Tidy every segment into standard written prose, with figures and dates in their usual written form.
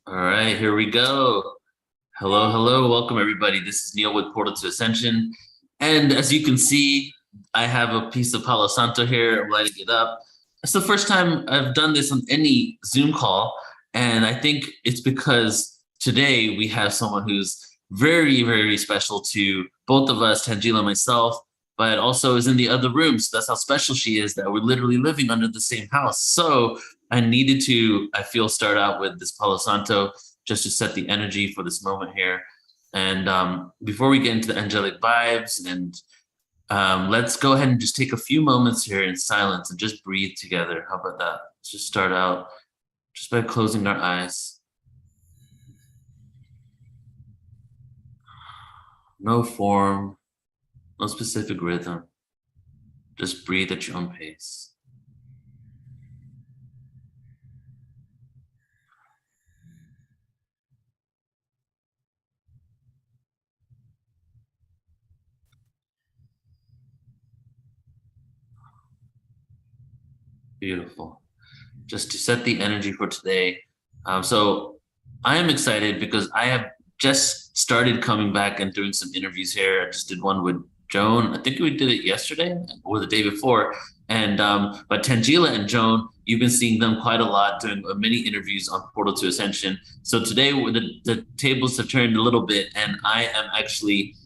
All right, here we go. Hello, hello. Welcome, everybody. This is Neil with Portal to Ascension. And as you can see, I have a piece of Palo Santo here. I'm lighting it up. It's the first time I've done this on any Zoom call. And I think it's because today we have someone who's very, very special to both of us, Tangela and myself, but also is in the other room. So that's how special she is, that we're literally living under the same house. So I needed to, I feel, start out with this Palo Santo just to set the energy for this moment here. And before we get into the angelic vibes, and let's go ahead and just take a few moments here in silence and just breathe together. How about that? Let's just start out just by closing our eyes. No form, no specific rhythm. Just breathe at your own pace. Beautiful. Just to set the energy for today. So I am excited because I have just started coming back and doing some interviews here. I just did one with Joan. I think we did it yesterday or the day before. And but Tangela and Joan, you've been seeing them quite a lot doing many interviews on Portal to Ascension. So today the tables have turned a little bit, and I am actually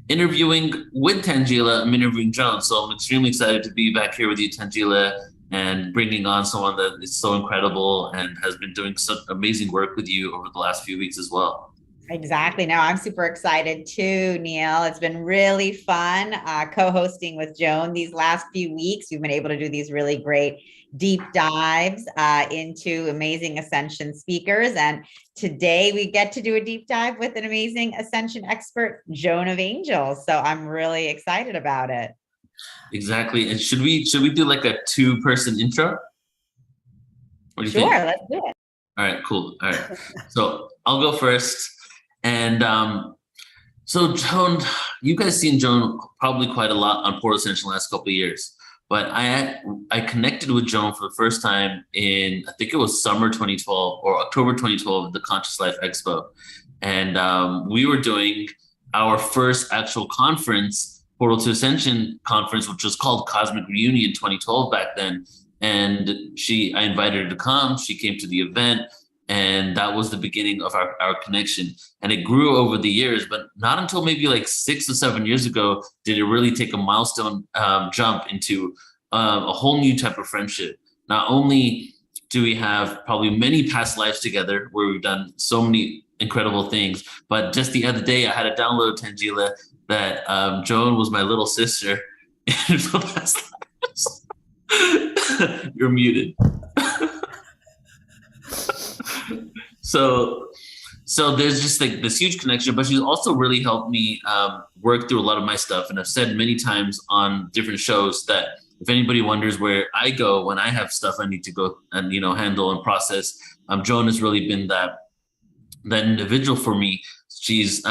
interviewing with Tangela. I'm interviewing Joan. So I'm extremely excited to be back here with you, Tangela, and bringing on someone that is so incredible and has been doing such amazing work with you over the last few weeks as well. Exactly. No, I'm super excited too, Neil. It's been really fun co-hosting with Joan these last few weeks. We've been able to do these really great deep dives into amazing Ascension speakers. And today we get to do a deep dive with an amazing Ascension expert, Joan of Angels. So I'm really excited about it. Exactly. And should we do like a 2-person intro? What do you think? Sure, let's do it. All right, cool. All right. So I'll go first. And so Joan, you guys seen Joan probably quite a lot on Portal Ascension the last couple of years. But I connected with Joan for the first time in, I think it was summer 2012 or October 2012 at the Conscious Life Expo. And we were doing our first actual conference, Portal to Ascension conference, which was called Cosmic Reunion 2012 back then. And I invited her to come. She came to the event. And that was the beginning of our connection. And it grew over the years, but not until maybe like 6 or 7 years ago did it really take a milestone jump into a whole new type of friendship. Not only do we have probably many past lives together where we've done so many incredible things, but just the other day I had a download, Tangela, that Joan was my little sister in the past lives. You're muted. So there's just like this huge connection, but she's also really helped me work through a lot of my stuff. And I've said many times on different shows that if anybody wonders where I go when I have stuff I need to go and handle and process, Joan has really been that individual for me. She's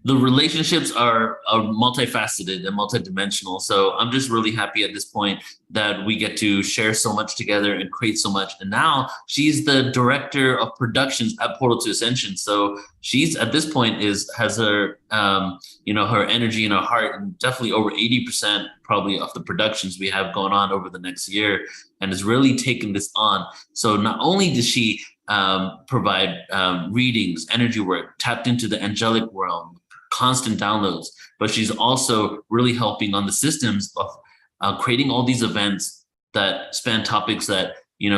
the relationships are multifaceted and multidimensional. So I'm just really happy at this point that we get to share so much together and create so much. And now she's the director of productions at Portal to Ascension. So she's at this point has her, her energy and her heart, and definitely over 80% probably of the productions we have going on over the next year, and has really taken this on. So not only does she provide readings, energy work, tapped into the angelic realm, constant downloads, but she's also really helping on the systems of creating all these events that span topics that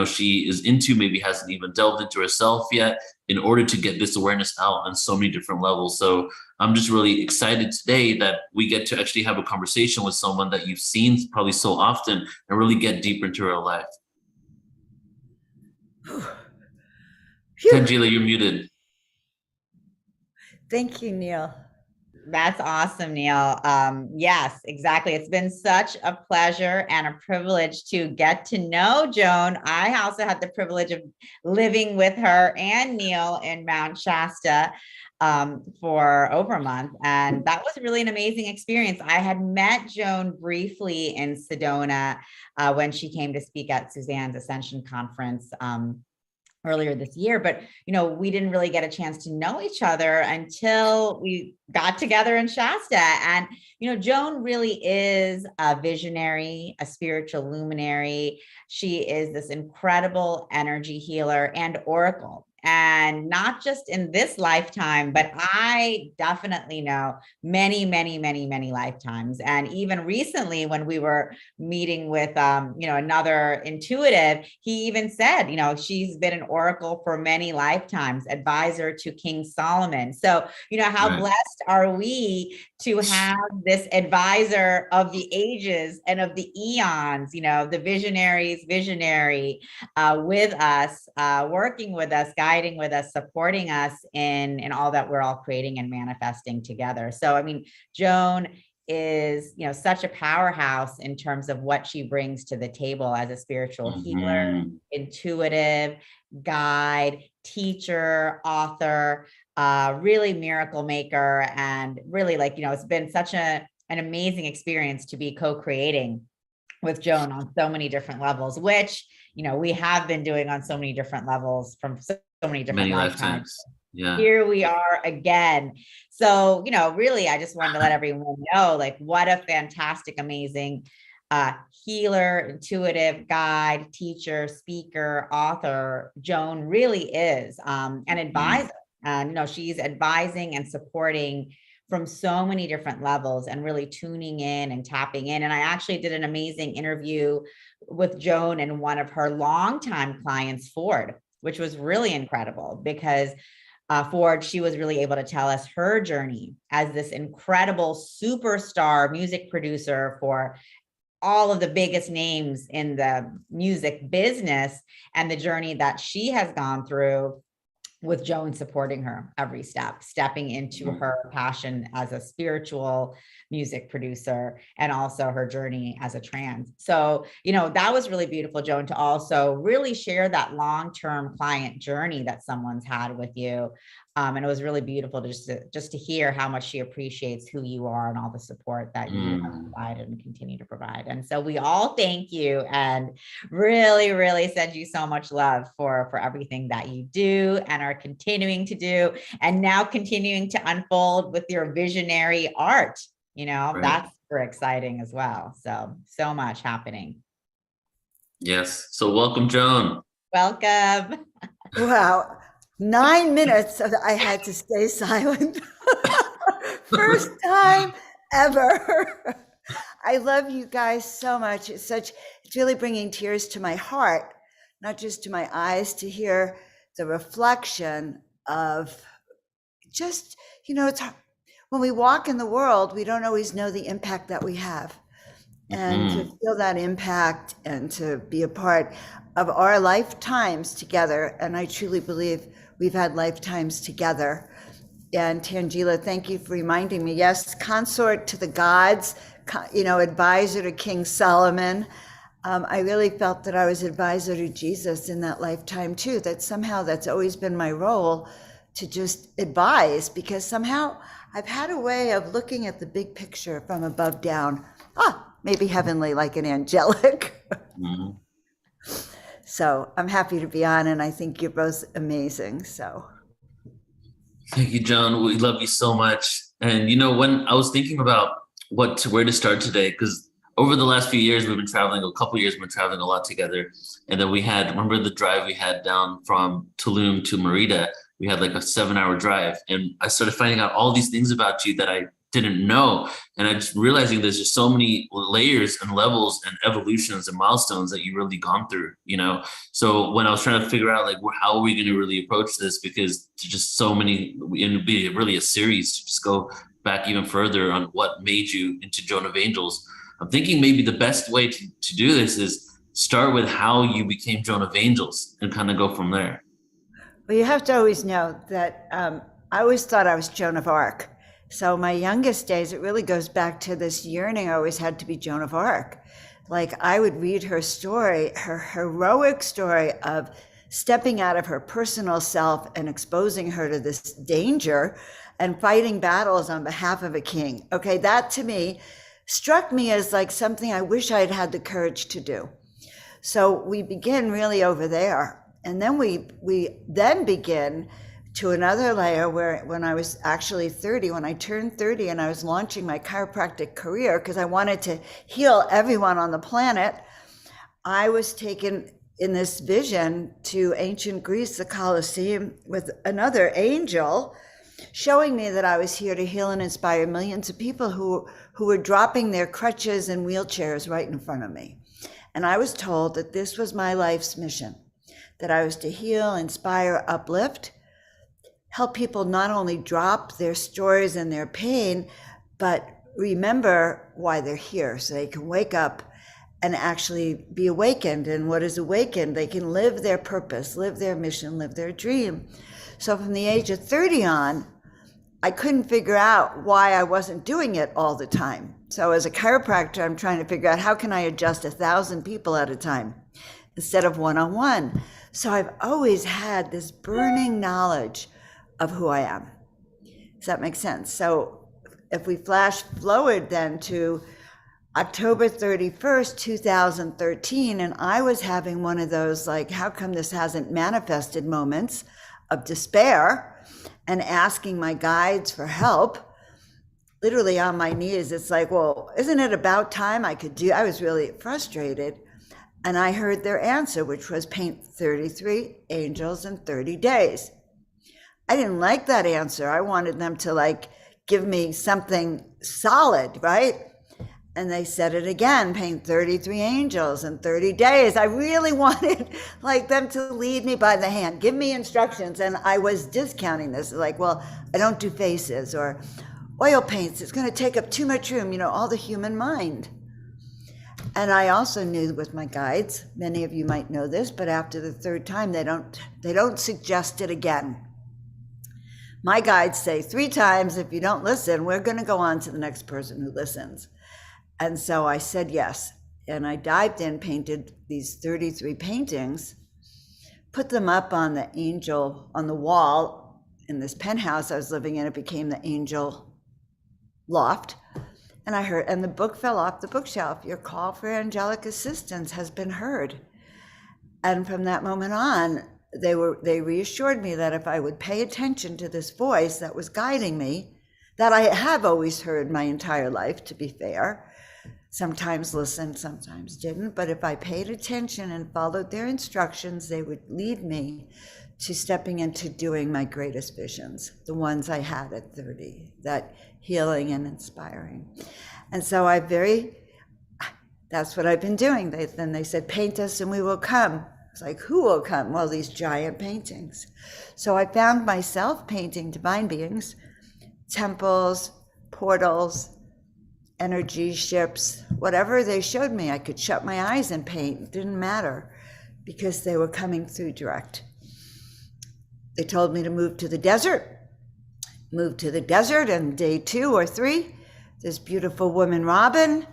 she is into, maybe hasn't even delved into herself yet, in order to get this awareness out on so many different levels. So I'm just really excited today that we get to actually have a conversation with someone that you've seen probably so often and really get deeper into her life. Tangela, you're muted. Thank you, Neil. That's awesome, Neil. Yes, exactly. It's been such a pleasure and a privilege to get to know Joan. I also had the privilege of living with her and Neil in Mount Shasta for over a month. And that was really an amazing experience. I had met Joan briefly in Sedona when she came to speak at Suzanne's Ascension conference earlier this year, but we didn't really get a chance to know each other until we got together in Shasta. And Joan really is a visionary, a spiritual luminary. She is this incredible energy healer and oracle. And not just in this lifetime, but I definitely know many, many, many, many lifetimes. And even recently, when we were meeting with, another intuitive, he even said, she's been an oracle for many lifetimes, advisor to King Solomon. So, how Right. blessed are we to have this advisor of the ages and of the eons, the visionary's visionary with us, working with us, guiding with us, supporting us in all that we're all creating and manifesting together. So, I mean, Joan is, such a powerhouse in terms of what she brings to the table as a spiritual healer, intuitive, guide, teacher, author, really miracle maker. And really, it's been such an amazing experience to be co-creating with Joan on so many different levels, which, we have been doing on so many different levels from so many different lifetimes. Yeah. Here we are again. So, really, I just wanted to let everyone know, what a fantastic, amazing healer, intuitive, guide, teacher, speaker, author Joan really is, an advisor. And, she's advising and supporting from so many different levels and really tuning in and tapping in. And I actually did an amazing interview with Joan and one of her longtime clients, Ford, which was really incredible because Ford, she was really able to tell us her journey as this incredible superstar music producer for all of the biggest names in the music business, and the journey that she has gone through with Joan supporting her every step, stepping into her passion as a spiritual music producer and also her journey as a trans. So, that was really beautiful, Joan, to also really share that long-term client journey that someone's had with you. And it was really beautiful just to hear how much she appreciates who you are and all the support that you have provided and continue to provide. And so we all thank you and really, really send you so much love for everything that you do and are continuing to do, and now continuing to unfold with your visionary art. Right. That's super exciting as well. So much happening. Yes. So welcome, Joan. Welcome. Wow. 9 minutes I had to stay silent. First time ever. I love you guys so much. It's really bringing tears to my heart, not just to my eyes, to hear the reflection of just, it's when we walk in the world, we don't always know the impact that we have. And to feel that impact and to be a part of our lifetimes together. And I truly believe we've had lifetimes together. And Tangela, thank you for reminding me. Yes, consort to the gods, advisor to King Solomon. I really felt that I was advisor to Jesus in that lifetime too, that somehow that's always been my role, to just advise, because somehow I've had a way of looking at the big picture from above down. Maybe heavenly, like an angelic. So I'm happy to be on, and I think you're both amazing. So thank you, Joan. We love you so much. And when I was thinking about where to start today, because over the last few years we've been traveling, a couple of years we've been traveling a lot together. And then remember the drive we had down from Tulum to Merida? We had like a 7-hour drive, and I started finding out all these things about you that I didn't know. And I just realizing there's just so many layers and levels and evolutions and milestones that you've really gone through, So when I was trying to figure out how are we going to really approach this, because there's just so many, and it'd be really a series to just go back even further on what made you into Joan of Angels. I'm thinking maybe the best way to do this is start with how you became Joan of Angels and kind of go from there. Well, you have to always know that I always thought I was Joan of Arc. So my youngest days, it really goes back to this yearning I always had to be Joan of Arc. I would read her story, her heroic story of stepping out of her personal self and exposing her to this danger and fighting battles on behalf of a king. Okay, that to me struck me as something I wish I had had the courage to do. So we begin really over there. And then we then begin to another layer where when I was actually 30, when I turned 30 and I was launching my chiropractic career because I wanted to heal everyone on the planet, I was taken in this vision to ancient Greece, the Colosseum, with another angel showing me that I was here to heal and inspire millions of people who were dropping their crutches and wheelchairs right in front of me. And I was told that this was my life's mission, that I was to heal, inspire, uplift, help people not only drop their stories and their pain, but remember why they're here so they can wake up and actually be awakened. And what is awakened? They can live their purpose, live their mission, live their dream. So from the age of 30 on, I couldn't figure out why I wasn't doing it all the time. So as a chiropractor, I'm trying to figure out how can I adjust 1,000 people at a time instead of one-on-one. So I've always had this burning knowledge of who I am. Does that make sense? So if we flash forward then to October 31st, 2013, and I was having one of those, like, how come this hasn't manifested moments of despair and asking my guides for help, literally on my knees. It's like, well, isn't it about time I was really frustrated. And I heard their answer, which was paint 33 angels in 30 days. I didn't like that answer. I wanted them to give me something solid, right? And they said it again, paint 33 angels in 30 days. I really wanted them to lead me by the hand, give me instructions. And I was discounting this, well, I don't do faces or oil paints. It's going to take up too much room, all the human mind. And I also knew with my guides, many of you might know this, but after the third time, they don't suggest it again. My guides say 3 times, if you don't listen, we're going to go on to the next person who listens. And so I said yes. And I dived in, painted these 33 paintings, put them up on the angel, on the wall in this penthouse I was living in. It became the angel loft. And I heard, and the book fell off the bookshelf. Your call for angelic assistance has been heard. And from that moment on, they reassured me that if I would pay attention to this voice that was guiding me, that I have always heard my entire life, to be fair, sometimes listened, sometimes didn't, but if I paid attention and followed their instructions, they would lead me to stepping into doing my greatest visions, the ones I had at 30, that healing and inspiring. And so that's what I've been doing. Then they said, paint us and we will come. It's like, who will come? Well, these giant paintings. So I found myself painting divine beings, temples, portals, energy ships, whatever they showed me. I could shut my eyes and paint. It didn't matter because they were coming through direct. They told me to move to the desert. Moved to the desert, and day 2 or 3, this beautiful woman, Robin,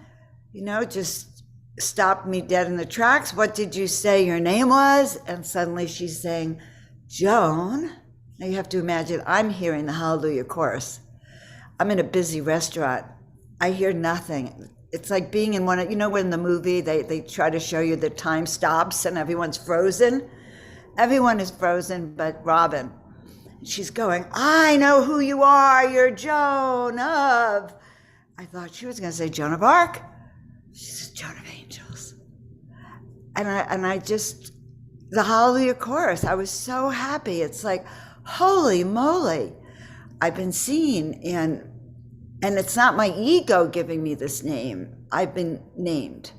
just stopped me dead in the tracks. What did you say your name was? And suddenly she's saying, Joan. Now you have to imagine I'm hearing the Hallelujah chorus. I'm in a busy restaurant. I hear nothing. It's like being in one of, when the movie, they try to show you the time stops and everyone's frozen. Everyone is frozen but Robin. She's going, I know who you are. You're Joan of. I thought she was going to say Joan of Arc. She said Joan of Angels. And I just, the Hallelujah chorus, I was so happy. It's like, holy moly, I've been seen. And it's not my ego giving me this name. I've been named.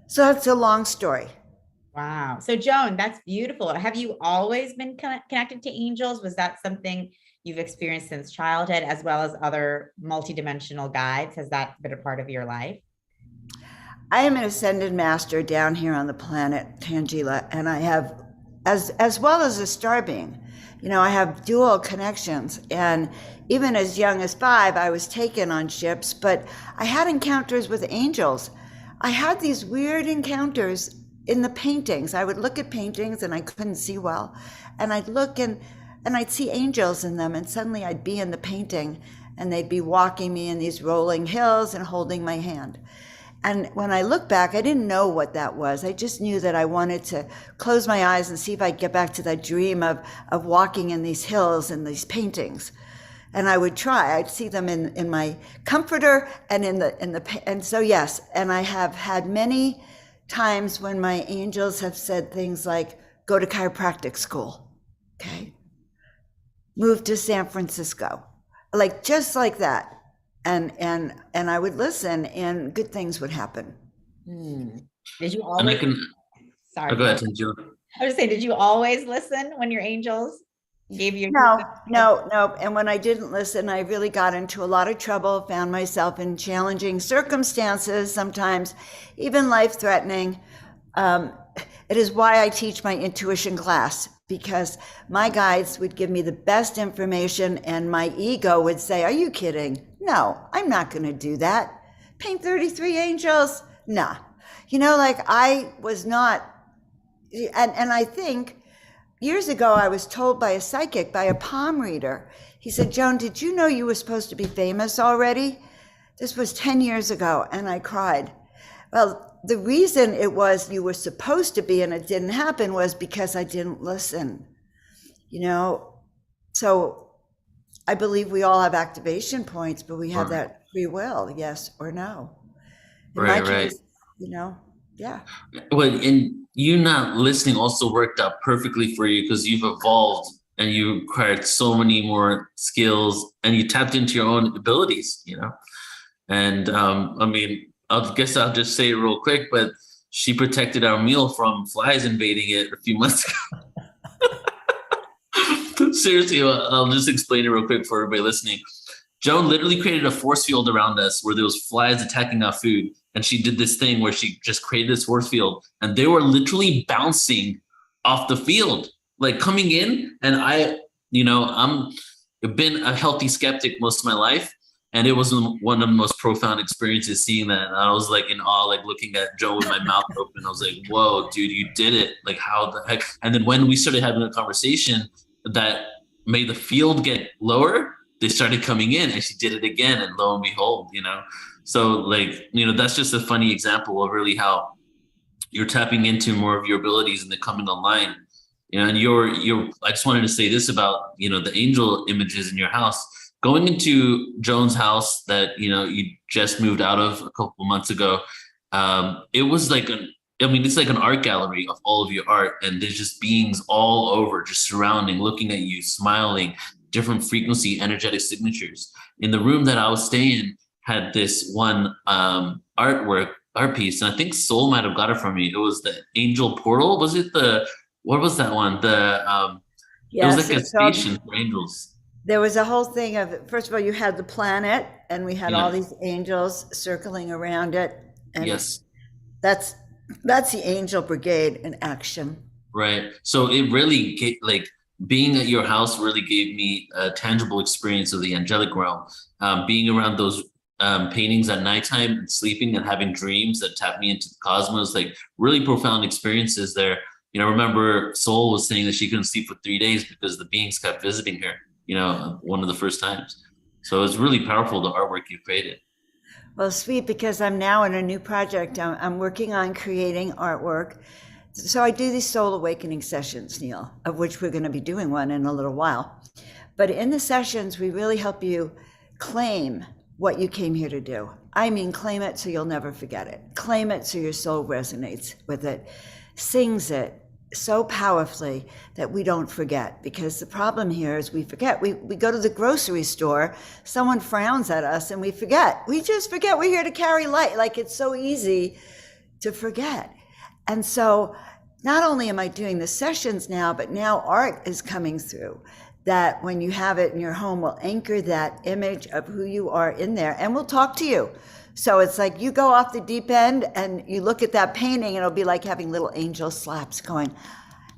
So that's a long story. Wow. So Joan, that's beautiful. Have you always been connected to angels? Was that something you've experienced since childhood, as well as other multidimensional guides? Has that been a part of your life? I am an ascended master down here on the planet Tangela, and I have, as well as a star being, I have dual connections. And even as young as 5, I was taken on ships, but I had encounters with angels. I had these weird encounters in the paintings. I would look at paintings and I couldn't see well. And I'd look and I'd see angels in them. And suddenly I'd be in the painting and they'd be walking me in these rolling hills and holding my hand. And when I look back, I didn't know what that was. I just knew that I wanted to close my eyes and see if I could get back to that dream of walking in these hills and these paintings. And I would try. I'd see them in my comforter and and so yes. And I have had many times when my angels have said things like, go to chiropractic school, okay? Move to San Francisco, like just like that. And I would listen, and good things would happen. Did you always? Sorry. Go ahead, Angela. I was saying, did you always listen when your angels gave you? No. And when I didn't listen, I really got into a lot of trouble, found myself in challenging circumstances, sometimes even life-threatening. It is why I teach my intuition class, because my guides would give me the best information and my ego would say, are you kidding? No, I'm not going to do that. Paint 33 angels? Nah. Like I was not, and I think years ago I was told by a psychic, by a palm reader, he said, Joan, did you know you were supposed to be famous already? This was 10 years ago, and I cried. Well, the reason it was you were supposed to be and it didn't happen was because I didn't listen. So I believe we all have activation points, but we have that free will, yes or no. In my case, yeah. Well, and you not listening also worked out perfectly for you because you've evolved and you acquired so many more skills and you tapped into your own abilities, And I guess I'll just say it real quick, but she protected our meal from flies invading it a few months ago. Seriously, I'll just explain it real quick for everybody listening. Joan literally created a force field around us where there was flies attacking our food. And she did this thing where she just created this force field and they were literally bouncing off the field, like coming in. And I've been a healthy skeptic most of my life. And it was one of the most profound experiences seeing that. And I was like in awe, like looking at Joan with my mouth open. I was like, whoa, dude, you did it. Like how the heck? And then when we started having a conversation that made the field get lower, they started coming in and she did it again. And lo and behold, so that's just a funny example of really how you're tapping into more of your abilities and they're coming online. And I just wanted to say this about, the angel images in your house. Going into Joan's house that, you just moved out of a couple of months ago, it was like it's like an art gallery of all of your art. And there's just beings all over, just surrounding, looking at you, smiling, different frequency, energetic signatures. In the room that I was staying had this one art piece. And I think Soul might have got it from me. It was the angel portal. Was it what was that one? It was like a station for angels. There was a whole thing of, first of all, you had the planet and we had all these angels circling around it. And yes. That's the angel brigade in action. Right. So it really being at your house really gave me a tangible experience of the angelic realm. Being around those paintings at nighttime and sleeping and having dreams that tap me into the cosmos, like really profound experiences there. Remember Soul was saying that she couldn't sleep for 3 days because the beings kept visiting her, one of the first times. So it's really powerful, the artwork you created. Well, sweet, because I'm now in a new project. I'm working on creating artwork. So I do these soul awakening sessions, Neil, of which we're going to be doing one in a little while. But in the sessions, we really help you claim what you came here to do. I mean, claim it so you'll never forget it. Claim it so your soul resonates with it, sings it so powerfully that we don't forget. Because the problem here is we forget. We go to the grocery store, someone frowns at us and we forget. We just forget we're here to carry light. Like it's so easy to forget. And so not only am I doing the sessions now, but now art is coming through that when you have it in your home will anchor that image of who you are in there and we'll talk to you. So it's like you go off the deep end and you look at that painting and it'll be like having little angel slaps going,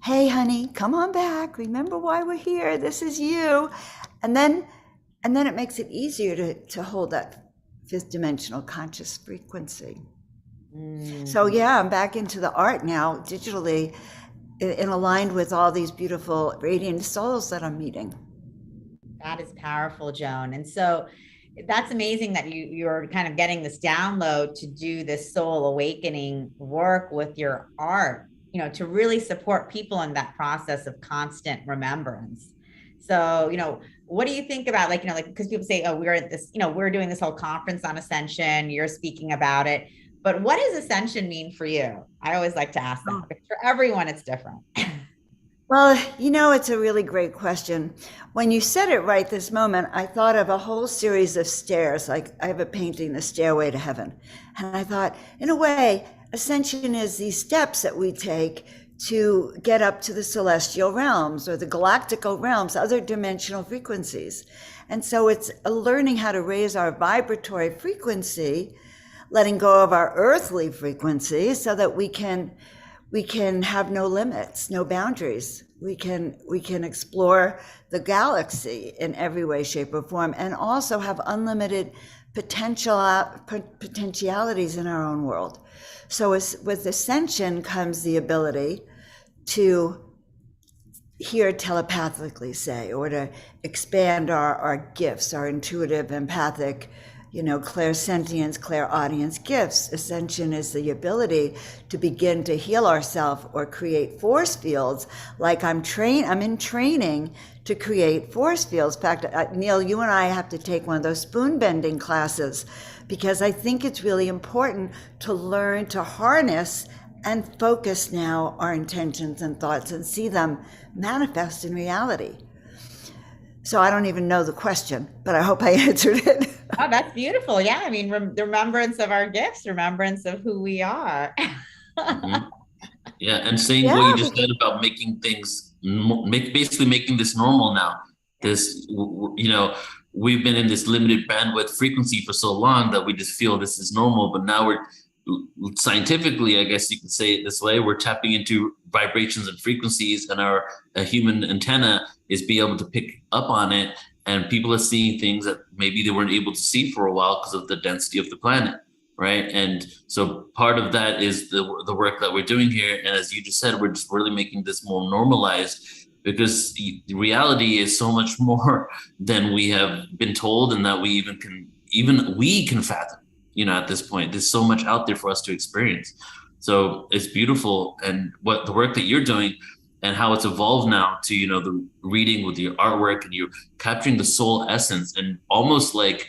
hey, honey, come on back. Remember why we're here. This is you. And then it makes it easier to hold that fifth dimensional conscious frequency. So yeah, I'm back into the art now digitally and aligned with all these beautiful radiant souls that I'm meeting. That is powerful, Joan. And so That's amazing that you're kind of getting this download to do this soul awakening work with your art, to really support people in that process of constant remembrance. So, what do you think about, like, because people say, oh, we're at this, we're doing this whole conference on Ascension, you're speaking about it, but what does Ascension mean for you? I always like to ask that, because for everyone, it's different. Well, it's a really great question. When you said it right this moment, I thought of a whole series of stairs. Like I have a painting, The Stairway to Heaven. And I thought, in a way, Ascension is these steps that we take to get up to the celestial realms or the galactical realms, other dimensional frequencies. And so it's learning how to raise our vibratory frequency, letting go of our earthly frequency so that we can have no limits, no boundaries. We can explore the galaxy in every way, shape, or form, and also have unlimited potentialities in our own world. So with Ascension comes the ability to hear telepathically, say, or to expand our gifts, our intuitive, empathic, clairsentience, clairaudience gifts. Ascension is the ability to begin to heal ourselves or create force fields. Like I'm in training to create force fields. In fact, Neil, you and I have to take one of those spoon bending classes, because I think it's really important to learn to harness and focus now our intentions and thoughts and see them manifest in reality. So I don't even know the question, but I hope I answered it. Oh, that's beautiful. Yeah. I mean, the remembrance of our gifts, remembrance of who we are. Mm-hmm. Yeah. And saying what you just said about making things, basically making this normal now. This, we've been in this limited bandwidth frequency for so long that we just feel this is normal, but now we're scientifically, I guess you could say it this way, we're tapping into vibrations and frequencies, and our human antenna is being able to pick up on it, and people are seeing things that maybe they weren't able to see for a while because of the density of the planet, right? And so part of that is the work that we're doing here, and as you just said, we're just really making this more normalized, because the reality is so much more than we have been told, and that we can fathom. At this point, there's so much out there for us to experience. So it's beautiful. And what the work that you're doing and how it's evolved now to, the reading with your artwork, and you're capturing the soul essence, and almost like,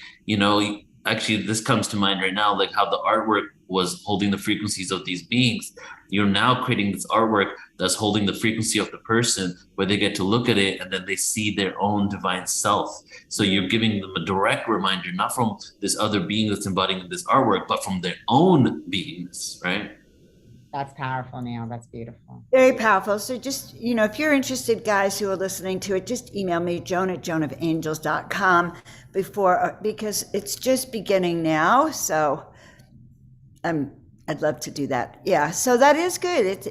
actually this comes to mind right now, like how the artwork was holding the frequencies of these beings. You're now creating this artwork that's holding the frequency of the person, where they get to look at it and then they see their own divine self. So you're giving them a direct reminder, not from this other being that's embodying this artwork, but from their own beingness, right? That's powerful, Neil. That's beautiful. Very powerful. So just, if you're interested, guys who are listening to it, just email me, joan@joanofangels.com because it's just beginning now. So I'd love to do that. Yeah. So that is good. It's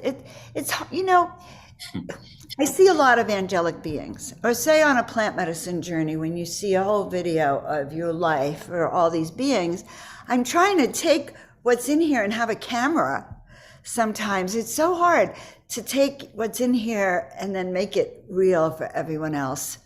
I see a lot of angelic beings, or say on a plant medicine journey, when you see a whole video of your life or all these beings, I'm trying to take what's in here and have a camera. Sometimes it's so hard to take what's in here and then make it real for everyone else.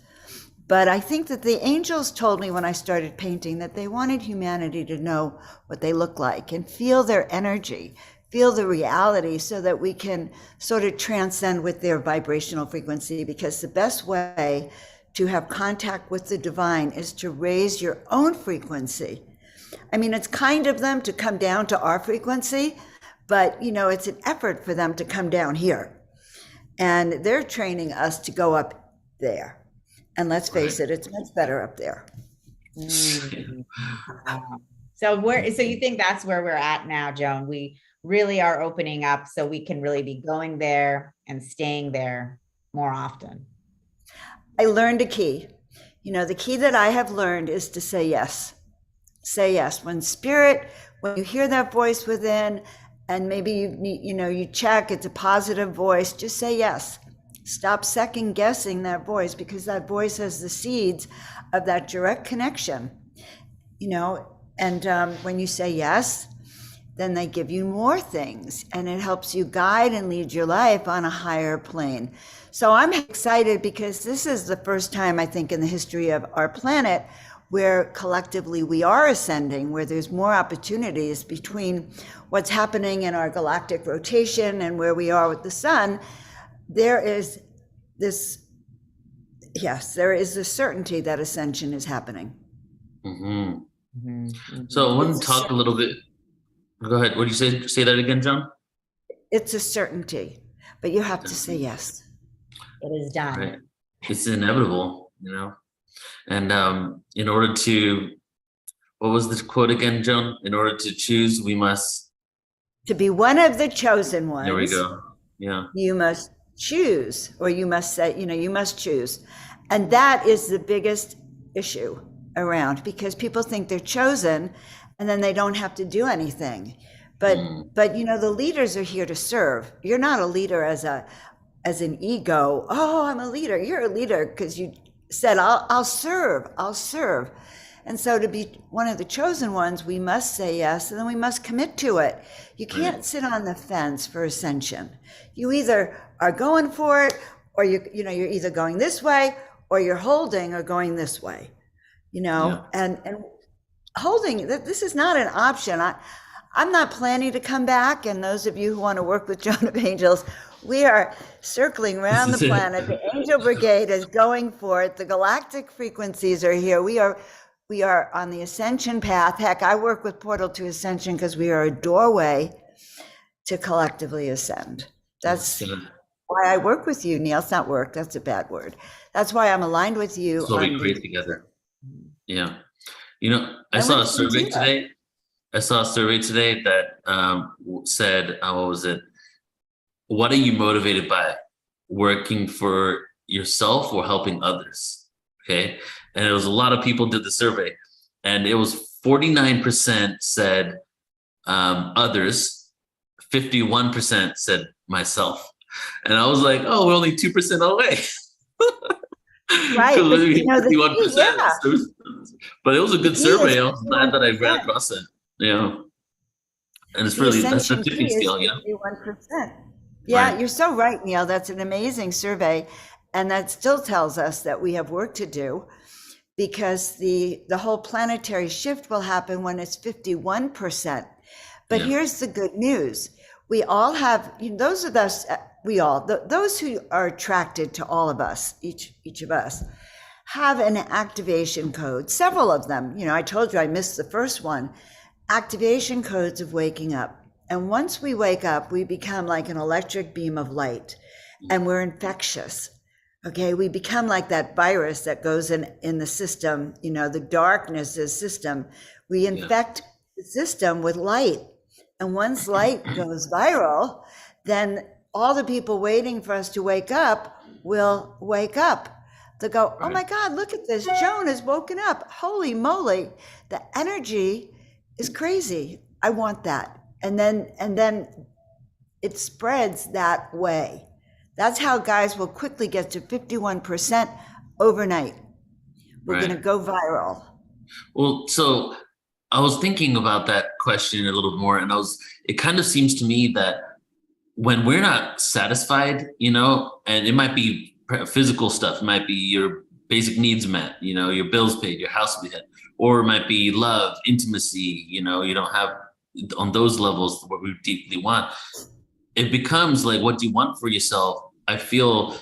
But I think that the angels told me when I started painting that they wanted humanity to know what they look like and feel their energy, feel the reality, so that we can sort of transcend with their vibrational frequency, because the best way to have contact with the divine is to raise your own frequency. I mean, it's kind of them to come down to our frequency, but it's an effort for them to come down here. And they're training us to go up there. And let's face it, it's much better up there. Mm-hmm. So you think that's where we're at now, Joan? We really are opening up so we can really be going there and staying there more often. I learned a key. The key that I have learned is to say yes. Say yes. When you hear that voice within, and maybe you check, it's a positive voice, just say yes. Stop second guessing that voice, because that voice has the seeds of that direct connection, and when you say yes, then they give you more things, and it helps you guide and lead your life on a higher plane. So I'm excited, because this is the first time, I think, in the history of our planet where collectively we are ascending, where there's more opportunities between what's happening in our galactic rotation and where we are with the sun, there is this, yes, there is a certainty that ascension is happening. Mm-hmm. Mm-hmm. So I want to talk a little bit. Go ahead. What did you say? Say that again, John? It's a certainty, but you have to say yes. It is done. Right. It's inevitable, you know. And in order to, what was the quote again, Joan? In order to choose, we must. To be one of the chosen ones. There we go. Yeah. You must choose, or you must say, you must choose. And that is the biggest issue around, because people think they're chosen and then they don't have to do anything. But the leaders are here to serve. You're not a leader as an ego. Oh, I'm a leader. You're a leader because you said, I'll serve. And so to be one of the chosen ones, we must say yes, and then we must commit to it. You can't sit on the fence for ascension. You either are going for it, or you're either going this way, or you're holding or going this way, and holding, this is not an option. I'm not planning to come back. And those of you who want to work with Joan of Angels, we are circling around the planet. The Angel Brigade is going for it. The galactic frequencies are here. We are on the ascension path. Heck, I work with Portal to Ascension because we are a doorway to collectively ascend. That's why I work with you, Neil. It's not work. That's a bad word. That's why I'm aligned with you. So we create together. Yeah. I saw a survey today. That said, what was it? What are you motivated by? Working for yourself or helping others? Okay. And it was a lot of people did the survey, and it was 49% said others, 51% said myself. And I was like, oh, we're only 2% away. Right. But, 51%. yeah. But it was a good survey. I was glad that I ran across it. And it's really, that's the tipping scale, 51%. Yeah, right. You're so right, Neil. That's an amazing survey. And that still tells us that we have work to do, because the whole planetary shift will happen when it's 51%. But here's the good news. We all have, those of us, those who are attracted to all of us, each of us, have an activation code, several of them. I told you I missed the first one. Activation codes of waking up. And once we wake up, we become like an electric beam of light, and we're infectious. Okay, we become like that virus that goes in the system, the darkness is system. We infect the system with light. And once light goes viral, then all the people waiting for us to wake up will wake up. They'll go, oh my God, look at this. Joan has woken up. Holy moly. The energy is crazy. I want that. And then it spreads that way. That's how guys will quickly get to 51% overnight. We're going to go viral. Well, so I was thinking about that question a little bit more, and it kind of seems to me that when we're not satisfied, and it might be physical stuff, it might be your basic needs met, your bills paid, your house paid, or it might be love, intimacy, you don't have on those levels what we deeply want. It becomes like, what do you want for yourself? I feel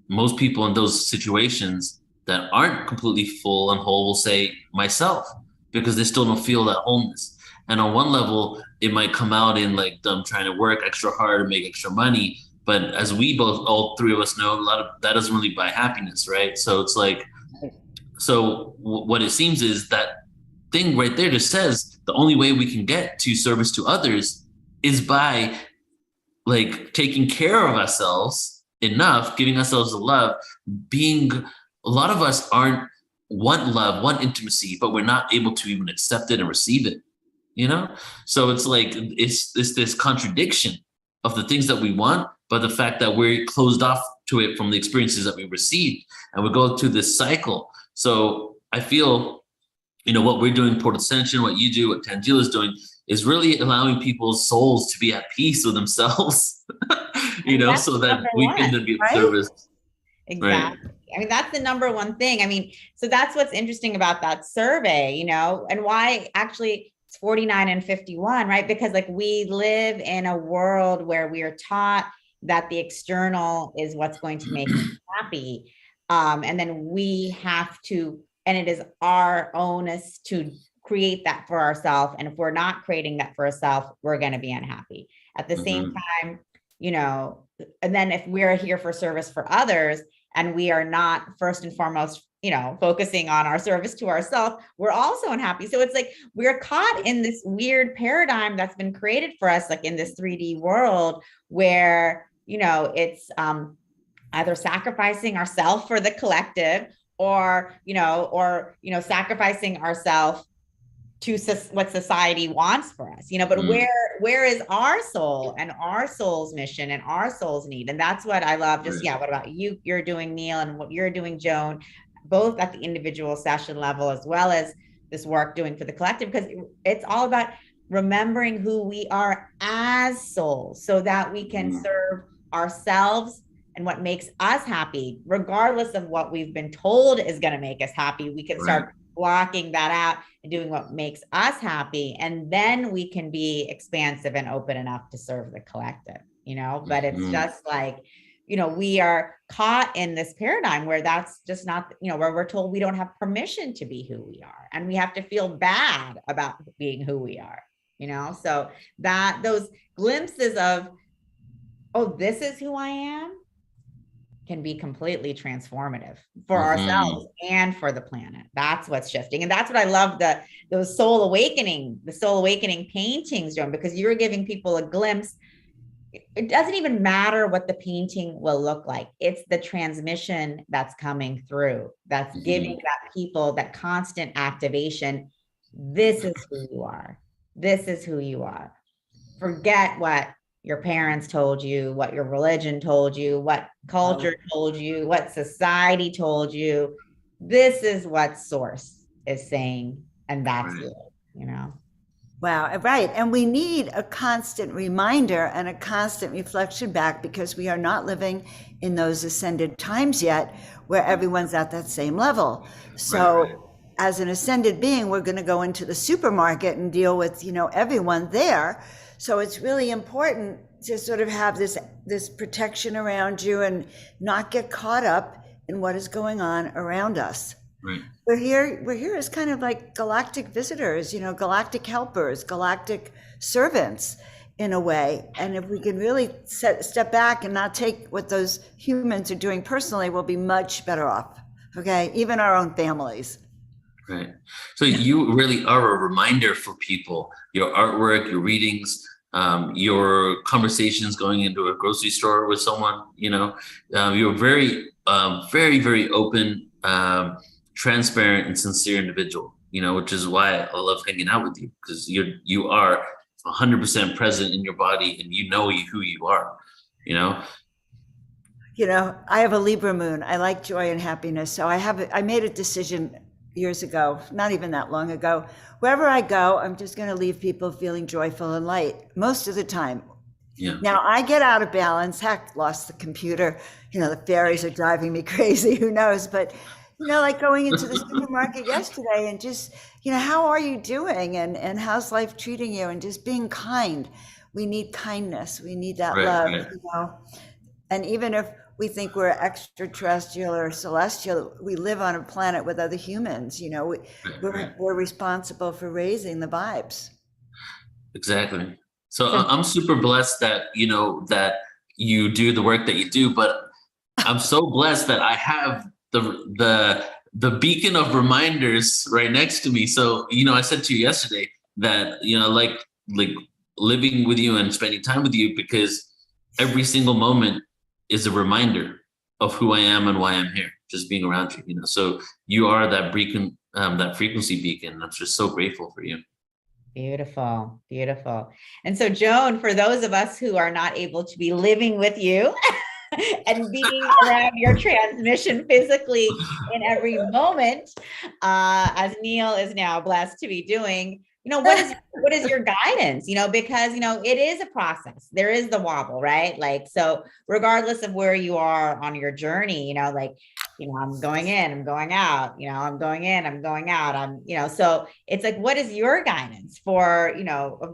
most people in those situations that aren't completely full and whole will say myself, because they still don't feel that wholeness. And on one level, it might come out in like them trying to work extra hard and make extra money. But as we all three of us know, a lot of that doesn't really buy happiness, right? So it's like, what it seems is that thing right there just says the only way we can get to service to others is by like taking care of ourselves enough, giving ourselves the love, a lot of us want love, want intimacy, but we're not able to even accept it and receive it, So it's like, it's this contradiction of the things that we want, but the fact that we're closed off to it from the experiences that we received, and we go through this cycle. So I feel, what we're doing, Portal Ascension, what you do, what Tangela is doing, is really allowing people's souls to be at peace with themselves, so that we can be of service. Exactly. I mean, that's the number one thing. I mean, so that's what's interesting about that survey, you know, and why actually it's 49 and 51, right? Because like we live in a world where we are taught that the external is what's going to make us happy. And then we have to, and it is our onus to create that for ourselves. And if we're not creating that for ourselves, we're going to be unhappy. At the same time, you know, and then if we're here for service for others and we are not first and foremost, you know, focusing on our service to ourselves, we're also unhappy. So it's like we're caught in this weird paradigm that's been created for us, like in this 3D world where, you know, it's either sacrificing ourselves for the collective or sacrificing ourselves to what society wants for us, you know, but where is our soul and our soul's mission and our soul's need? And that's what I love. Just, yeah. What about you're doing, Neil, and what you're doing, Joan, both at the individual session level, as well as this work doing for the collective, because it's all about remembering who we are as souls so that we can serve ourselves and what makes us happy, regardless of what we've been told is going to make us happy. We can start blocking that out and doing what makes us happy. And then we can be expansive and open enough to serve the collective, you know, but it's just like, you know, we are caught in this paradigm where that's just not, you know, where we're told we don't have permission to be who we are. And we have to feel bad about being who we are, you know, so that those glimpses of, oh, this is who I am, can be completely transformative for ourselves and for the planet. That's what's shifting. And that's what I love, those the soul awakening paintings, Joan, because you're giving people a glimpse. It doesn't even matter what the painting will look like. It's the transmission that's coming through, that's giving that people that constant activation. This is who you are. This is who you are. Forget what your parents told you, what your religion told you, what culture told you, what society told you. This is what source is saying, and that's it, you know. Wow, right. And we need a constant reminder and a constant reflection back, because we are not living in those ascended times yet where everyone's at that same level. So as an ascended being, we're going to go into the supermarket and deal with, you know, everyone there. So it's really important to sort of have this protection around you and not get caught up in what is going on around us. Right. We're here as kind of like galactic visitors, you know, galactic helpers, galactic servants in a way. And if we can really step back and not take what those humans are doing personally, we'll be much better off. Okay, even our own families. Right. So you really are a reminder for people, your artwork, your readings, your conversations going into a grocery store with someone, you know, you're very, very open, transparent and sincere individual, you know, which is why I love hanging out with you, because you are 100% present in your body and you know who you are, you know. You know, I have a Libra moon. I like joy and happiness. So I made a decision years ago, not even that long ago. Wherever I go, I'm just going to leave people feeling joyful and light most of the time. Yeah. Now I get out of balance. Heck, lost the computer. You know, the fairies are driving me crazy. Who knows? But, you know, like going into the supermarket yesterday and just, you know, how are you doing? And how's life treating you? And just being kind. We need kindness. We need that love, you know. And even if we think we're extraterrestrial or celestial, we live on a planet with other humans, you know, we're responsible for raising the vibes. Exactly. So I'm super blessed that, you know, that you do the work that you do, but I'm so blessed that I have the beacon of reminders right next to me. So, you know, I said to you yesterday that, you know, like living with you and spending time with you, because every single moment is a reminder of who I am and why I'm here, just being around you, you know. So you are that beacon, that frequency beacon. I'm just so grateful for you. Beautiful, beautiful. And so, Joan, for those of us who are not able to be living with you and being around your transmission physically in every moment, as Neil is now blessed to be doing, you know, what is your guidance, you know, because, you know, it is a process. There is the wobble, right? Like, so regardless of where you are on your journey, you know, like I'm going in, I'm going out, I'm going in, I'm going out. So it's like, what is your guidance for,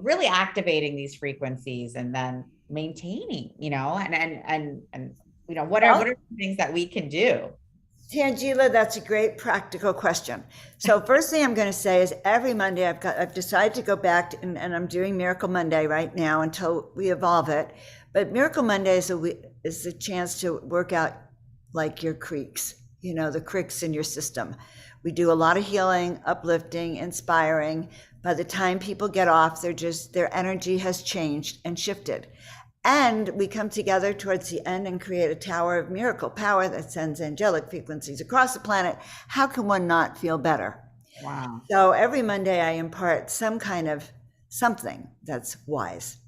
really activating these frequencies and then maintaining, what are things that we can do? Tangela, that's a great practical question. So first thing I'm going to say is every Monday I've decided to go back to, and I'm doing Miracle Monday right now until we evolve it. But Miracle Monday is a chance to work out like your creeks, the cricks in your system. We do a lot of healing, uplifting, inspiring. By the time people get off, their energy has changed and shifted. And we come together towards the end and create a tower of miracle power that sends angelic frequencies across the planet. How can one not feel better? Wow. So every Monday I impart some kind of something that's wise.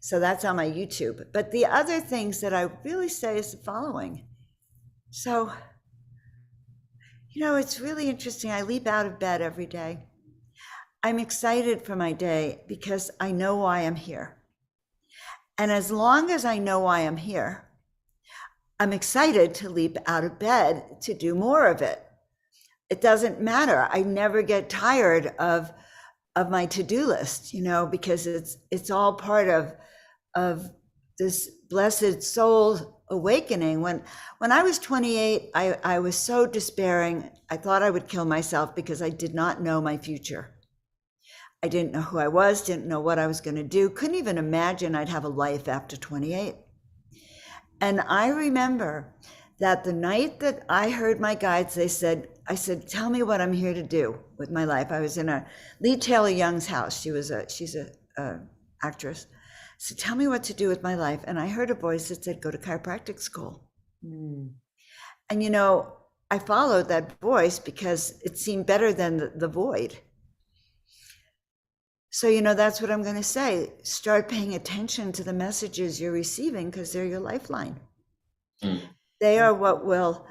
So that's on my YouTube. But the other things that I really say is the following. So, it's really interesting. I leap out of bed every day. I'm excited for my day because I know why I'm here. And as long as I know why I'm here, I'm excited to leap out of bed to do more of it. It doesn't matter. I never get tired of my to-do list, because it's all part of this blessed soul awakening. When I was 28, I was so despairing. I thought I would kill myself because I did not know my future. I didn't know who I was, didn't know what I was going to do, couldn't even imagine I'd have a life after 28. And I remember that the night that I heard my guides, I said, tell me what I'm here to do with my life. I was in a Lee Taylor Young's house. She's a actress. I said, tell me what to do with my life. And I heard a voice that said, go to chiropractic school. And, I followed that voice because it seemed better than the void. So, that's what I'm going to say. Start paying attention to the messages you're receiving because they're your lifeline. They are what will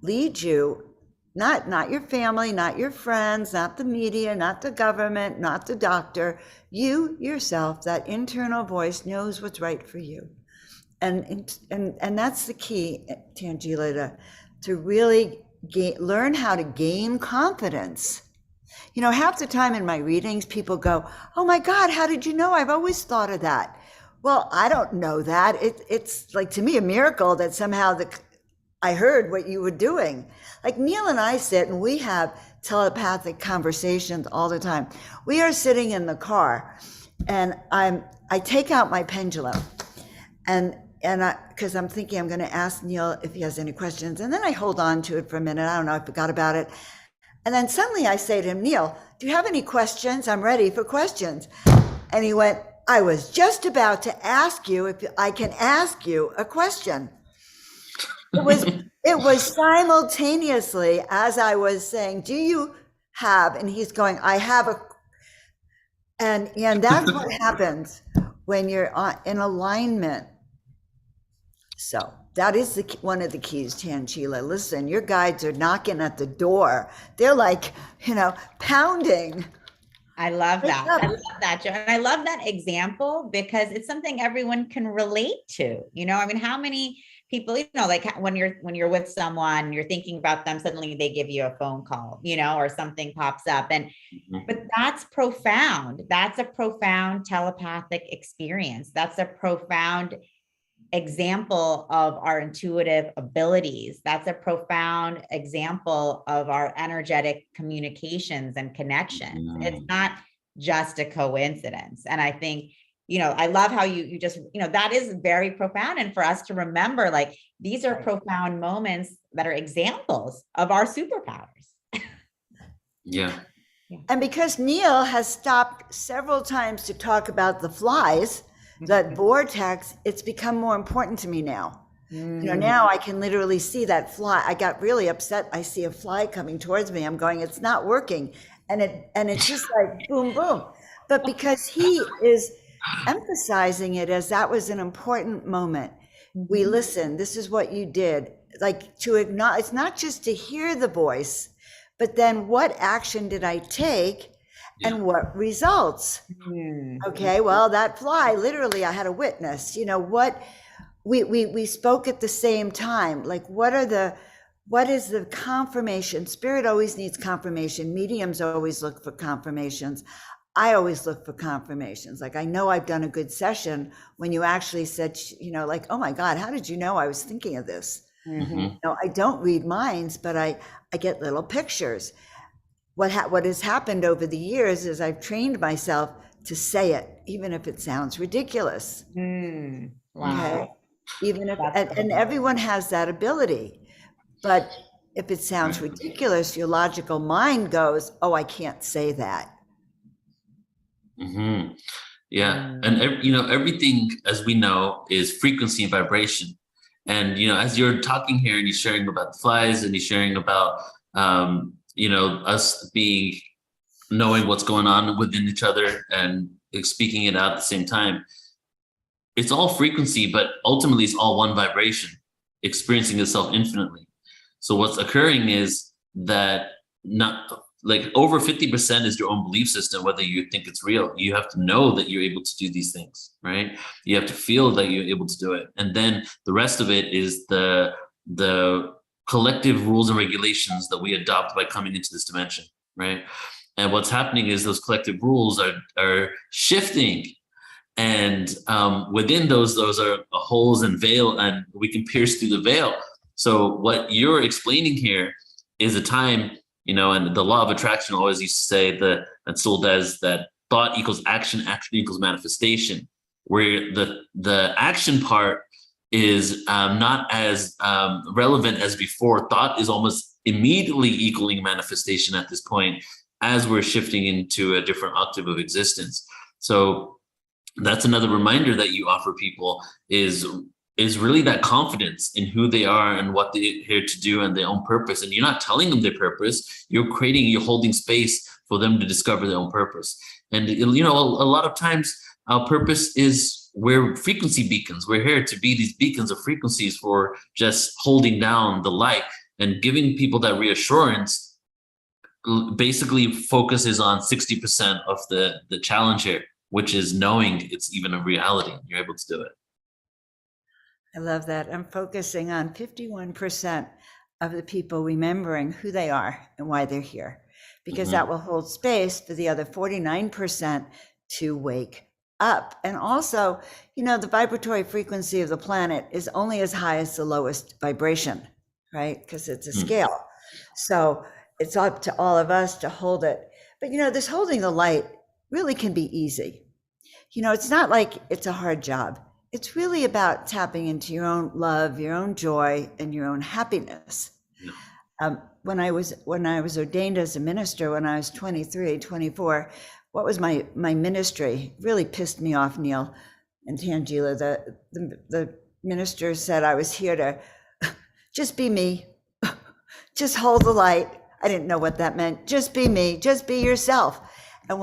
lead you, not your family, not your friends, not the media, not the government, not the doctor. You yourself, that internal voice knows what's right for you. And that's the key, Tangela, to really learn how to gain confidence. Half the time in my readings, people go, oh my God, how did you know? I've always thought of that. Well, I don't know that. It's like, to me, a miracle that somehow I heard what you were doing. Like Neil and I sit and we have telepathic conversations all the time. We are sitting in the car and I take out my pendulum and because I'm thinking I'm going to ask Neil if he has any questions. And then I hold on to it for a minute. I don't know, I forgot about it. And then suddenly I say to him, Neil, do you have any questions? I'm ready for questions. And he went, I was just about to ask you if I can ask you a question. It was simultaneously as I was saying, do you have, and he's going, I have and that's what happens when you're in alignment. So that is one of the keys, Tangela. Listen, your guides are knocking at the door. They're like, pounding. I love that. I love that, Joan. And I love that example because it's something everyone can relate to. How many people, like when you're with someone, you're thinking about them, suddenly they give you a phone call, or something pops up. But that's profound. That's a profound telepathic experience. That's a profound example of our intuitive abilities. That's a profound example of our energetic communications and connections. It's not just a coincidence. And I think, I love how you just, that is very profound. And for us to remember, like, these are profound moments that are examples of our superpowers. Yeah. And because Neil has stopped several times to talk about the flies, that vortex, it's become more important to me now. Now I can literally see that fly. I got really upset. I see a fly coming towards me. I'm going, it's not working. And it's just like boom, boom. But because he is emphasizing it as that was an important moment. We listen, this is what you did. Like to acknowledge, it's not just to hear the voice, but then what action did I take? And what results? Okay, well, that fly, literally, I had a witness. What we spoke at the same time. Like, what are the what is the confirmation? Spirit always needs confirmation. Mediums always look for confirmations. I always look for confirmations. Like, I know I've done a good session when you actually said, like, oh my God, how did you know I was thinking of this? Mm-hmm. No, I don't read minds, but I get little pictures. What has happened over the years is I've trained myself to say it, even if it sounds ridiculous. Wow. Okay? Even if, and everyone has that ability. But if it sounds ridiculous, your logical mind goes, oh, I can't say that. Yeah. And, everything, as we know, is frequency and vibration. And, as you're talking here and you're sharing about the flies and you're sharing about, us knowing what's going on within each other and speaking it out at the same time, it's all frequency, but ultimately it's all one vibration experiencing itself infinitely. So what's occurring is that not like over 50% is your own belief system, whether you think it's real. You have to know that you're able to do these things, right? You have to feel that you're able to do it. And then the rest of it is the collective rules and regulations that we adopt by coming into this dimension, right? And what's happening is those collective rules are shifting. And within those are holes and veil, and we can pierce through the veil. So what you're explaining here is a time, and the law of attraction always used to say that still does, that thought equals action, action equals manifestation, where the action part is not as relevant as before. Thought is almost immediately equaling manifestation at this point as we're shifting into a different octave of existence. So that's another reminder that you offer people is really that confidence in who they are and what they're here to do and their own purpose. And you're not telling them their purpose, you're holding space for them to discover their own purpose. And, a lot of times our purpose is we're frequency beacons. We're here to be these beacons of frequencies for just holding down the light and giving people that reassurance. Basically focuses on 60% of the challenge here, which is knowing it's even a reality. You're able to do it. I love that. I'm focusing on 51% of the people remembering who they are and why they're here, because that will hold space for the other 49% to wake up. And also, the vibratory frequency of the planet is only as high as the lowest vibration, right? Because it's a scale. So it's up to all of us to hold it. But, this holding the light really can be easy. It's not like it's a hard job. It's really about tapping into your own love, your own joy, and your own happiness. When I was ordained as a minister, when I was 23, 24, what was my ministry? Really pissed me off, Neil and Tangela. The minister said I was here to just be me, just hold the light. I didn't know what that meant. Just be me, just be yourself. And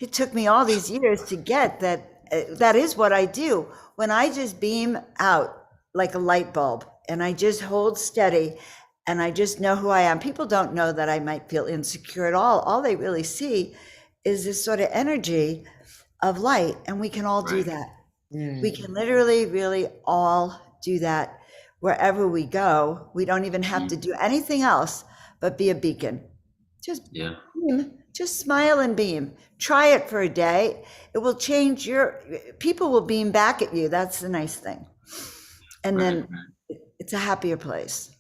it took me all these years to get that is what I do. When I just beam out like a light bulb and I just hold steady and I just know who I am. People don't know that I might feel insecure at all. All they really see is this sort of energy of light, and we can all do that. We can literally really all do that wherever we go. We don't even have to do anything else but be a beacon. Just beam, just smile and beam. Try it for a day. It will change people will beam back at you. That's the nice thing. And then it's a happier place.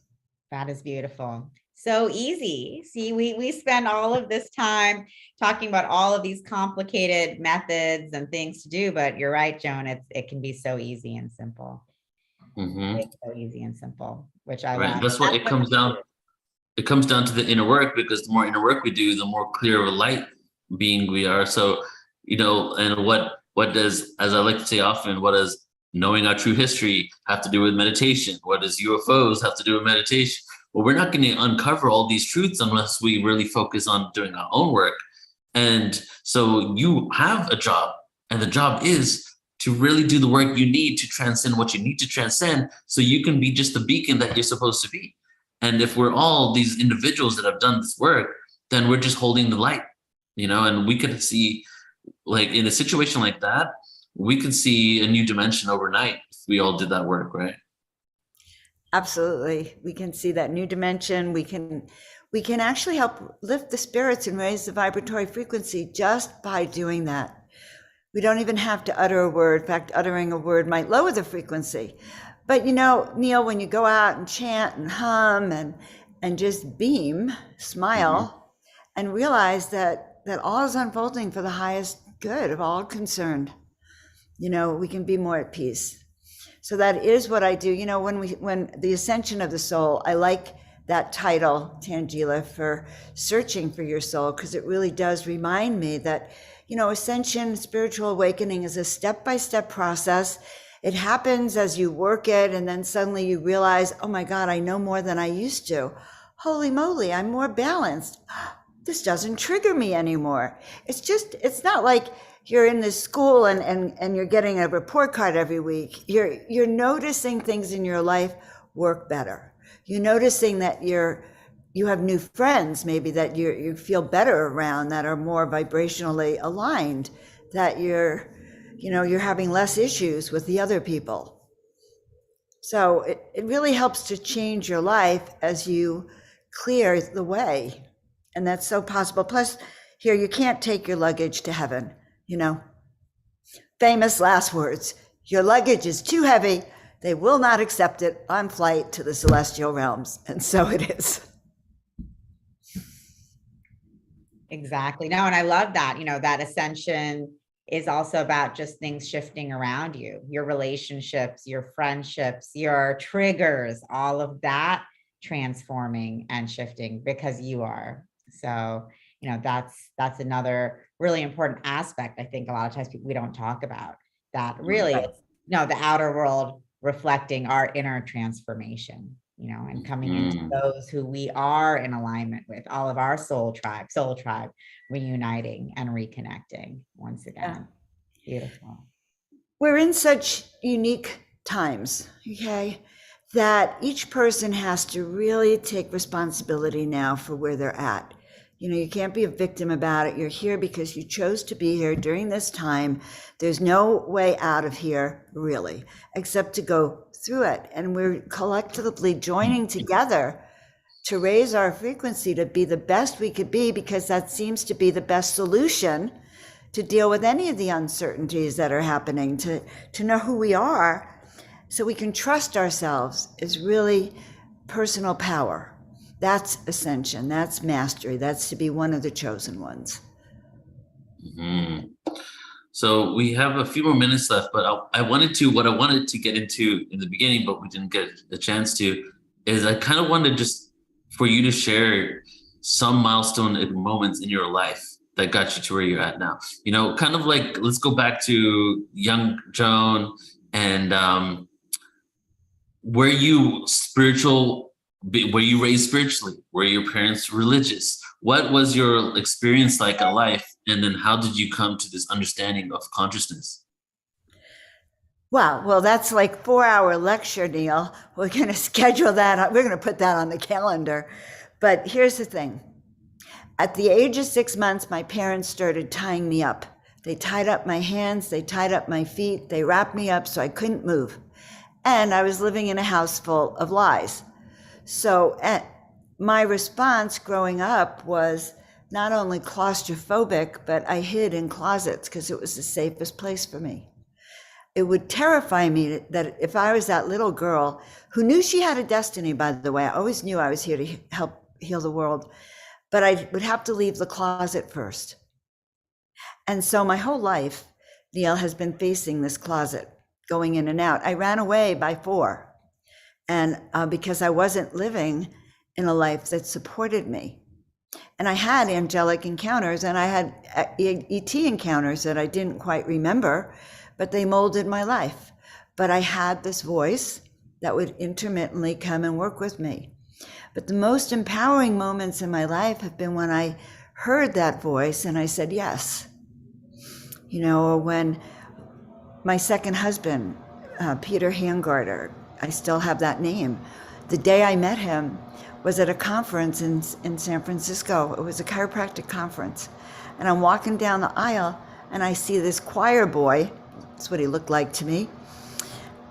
That is beautiful. So easy. See, we spend all of this time talking about all of these complicated methods and things to do, but you're right, Joan, it can be so easy and simple. It's so easy and simple, which I love. That's what it comes down. It comes down to the inner work, because the more inner work we do, the more clear of a light being we are. So, and what does, as I like to say often, what does knowing our true history have to do with meditation? What does UFOs have to do with meditation? Well, we're not going to uncover all these truths unless we really focus on doing our own work. And so you have a job, and the job is to really do the work you need to transcend what you need to transcend, so you can be just the beacon that you're supposed to be. And if we're all these individuals that have done this work, then we're just holding the light, and we could see, like in a situation like that, we can see a new dimension overnight if we all did that work, right? Absolutely. We can see that new dimension. We can actually help lift the spirits and raise the vibratory frequency just by doing that. We don't even have to utter a word. In fact, uttering a word might lower the frequency. But you know, Neil, when you go out and chant and hum and just beam, smile, and realize that all is unfolding for the highest good of all concerned, you know, we can be more at peace. So that is what I do. You know, when the ascension of the soul, I like that title, Tangela, for searching for your soul, because it really does remind me that, you know, ascension, spiritual awakening is a step-by-step process. It happens as you work it, and then suddenly you realize, oh my God, I know more than I used to. Holy moly, I'm more balanced. This doesn't trigger me anymore. It's not like you're in this school and you're getting a report card every week. You're noticing things in your life work better. You're noticing that you have new friends, maybe that you feel better around, that are more vibrationally aligned, that you're having less issues with the other people. So it really helps to change your life as you clear the way. And that's so possible. Plus, here, you can't take your luggage to heaven, you know. Famous last words: your luggage is too heavy. They will not accept it on flight to the celestial realms. And so it is. Exactly. No, and I love that, you know, that ascension is also about just things shifting around you, your relationships, your friendships, your triggers, all of that transforming and shifting because you are. So, you know, that's another really important aspect. I think a lot of times we don't talk about that. Really, it's, you know, the outer world reflecting our inner transformation, you know, and coming into those who we are in alignment with, all of our soul tribe, reuniting and reconnecting once again. Yeah. Beautiful. We're in such unique times, okay, that each person has to really take responsibility now for where they're at. You know, you can't be a victim about it. You're here because you chose to be here during this time. There's no way out of here, really, except to go through it. And we're collectively joining together to raise our frequency to be the best we could be, because that seems to be the best solution to deal with any of the uncertainties that are happening, to know who we are so we can trust ourselves is really personal power. That's ascension, that's mastery, that's to be one of the chosen ones. So we have a few more minutes left, but what I wanted to get into in the beginning, but we didn't get a chance to, is I kind of wanted just for you to share some milestone moments in your life that got you to where you're at now. You know, kind of like, let's go back to young Joan, and were you raised spiritually? Were your parents religious? What was your experience like in life? And then how did you come to this understanding of consciousness? Wow. Well, that's like 4-hour lecture, Neil. We're going to schedule that. We're going to put that on the calendar. But here's the thing. At the age of 6 months, my parents started tying me up. They tied up my hands. They tied up my feet. They wrapped me up so I couldn't move. And I was living in a house full of lies. So my response growing up was not only claustrophobic, but I hid in closets because it was the safest place for me. It would terrify me that if I was that little girl who knew she had a destiny, by the way, I always knew I was here to help heal the world, but I would have to leave the closet first. And so my whole life, Neil, has been facing this closet, going in and out. I ran away by 4. And because I wasn't living in a life that supported me. And I had angelic encounters, and I had ET encounters that I didn't quite remember, but they molded my life. But I had this voice that would intermittently come and work with me. But the most empowering moments in my life have been when I heard that voice and I said yes. You know, when my second husband, Peter Hangarter, I still have that name. The day I met him was at a conference in San Francisco. It was a chiropractic conference. And I'm walking down the aisle and I see this choir boy, that's what he looked like to me,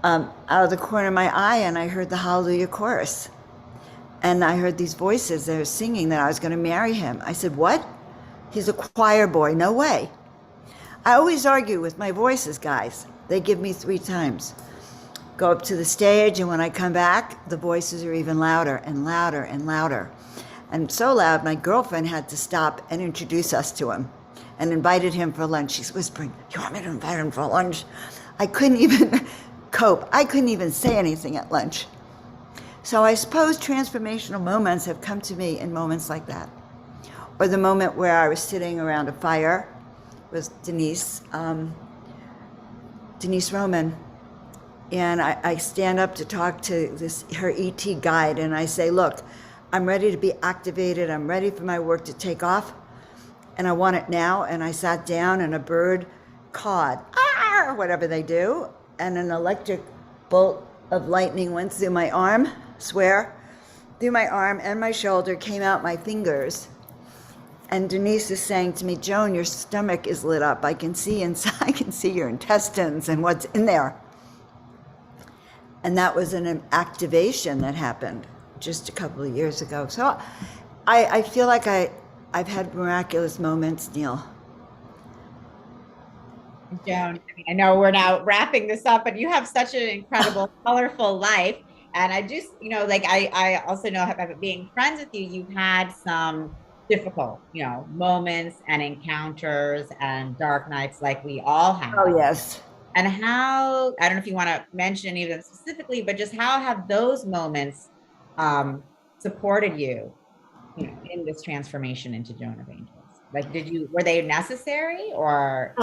out of the corner of my eye, and I heard the Hallelujah chorus. And I heard these voices that were singing that I was going to marry him. I said, what? He's a choir boy. No way. I always argue with my voices, guys. They give me 3 times. Go up to the stage, and when I come back, the voices are even louder and louder and louder. And so loud, my girlfriend had to stop and introduce us to him and invited him for lunch. She's whispering, you want me to invite him for lunch? I couldn't even cope. I couldn't even say anything at lunch. So I suppose transformational moments have come to me in moments like that. Or the moment where I was sitting around a fire with Denise Roman. And I stand up to talk to her ET guide, and I say, look, I'm ready to be activated. I'm ready for my work to take off, and I want it now. And I sat down, and a bird cawed, ah, whatever they do, and an electric bolt of lightning went through my arm, through my arm and my shoulder, came out my fingers. And Denise is saying to me, Joan, your stomach is lit up. I can see inside, I can see your intestines and what's in there. And that was an activation that happened just a couple of years ago. So I feel like I've had miraculous moments, Neil. Joan, I know we're now wrapping this up, but you have such an incredible, colorful life. And I just, I also know, being friends with you, you've had some difficult, moments and encounters and dark nights like we all have. Oh, yes. And how, I don't know if you want to mention any of them specifically, but just how have those moments supported you, in this transformation into Joan of Angels? Like, were they necessary or?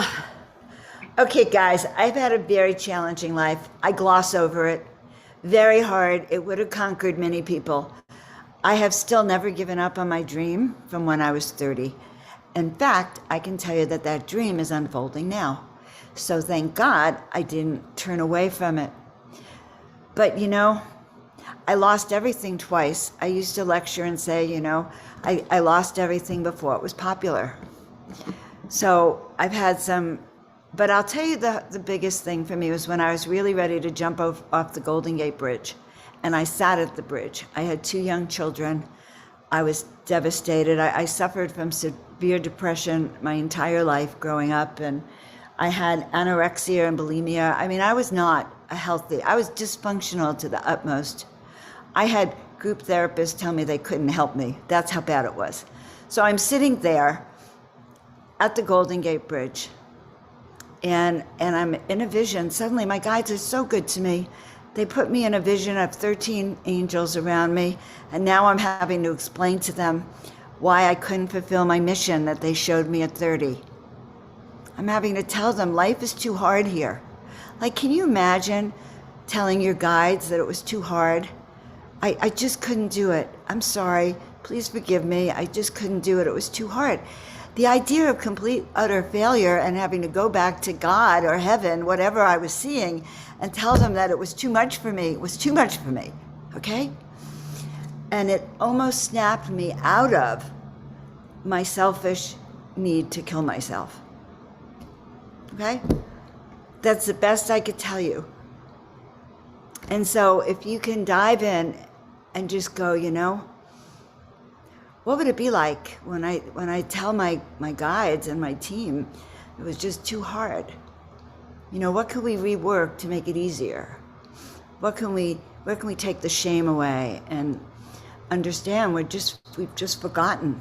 Okay, guys, I've had a very challenging life. I gloss over it very hard. It would have conquered many people. I have still never given up on my dream from when I was 30. In fact, I can tell you that dream is unfolding now. So thank God I didn't turn away from it. But I lost everything twice. I used to lecture and say, I lost everything before it was popular. So I've had some, but I'll tell you the biggest thing for me was when I was really ready to jump off the Golden Gate Bridge. And I sat at the bridge. I had 2 young children. I was devastated. I suffered from severe depression my entire life growing up. And I had anorexia and bulimia. I mean, I was not healthy. I was dysfunctional to the utmost. I had group therapists tell me they couldn't help me. That's how bad it was. So I'm sitting there at the Golden Gate Bridge, and I'm in a vision. Suddenly, my guides are so good to me. They put me in a vision of 13 angels around me, and now I'm having to explain to them why I couldn't fulfill my mission that they showed me at 30. I'm having to tell them life is too hard here. Like, can you imagine telling your guides that it was too hard? I just couldn't do it. I'm sorry. Please forgive me. I just couldn't do it. It was too hard. The idea of complete, utter failure and having to go back to God or heaven, whatever I was seeing, and tell them that it was too much for me, was too much for me, okay? And it almost snapped me out of my selfish need to kill myself, okay? That's the best I could tell you. And so if you can dive in and just go, what would it be like when I tell my guides and my team it was just too hard? What can we rework to make it easier? Where can we take the shame away and understand we've just forgotten?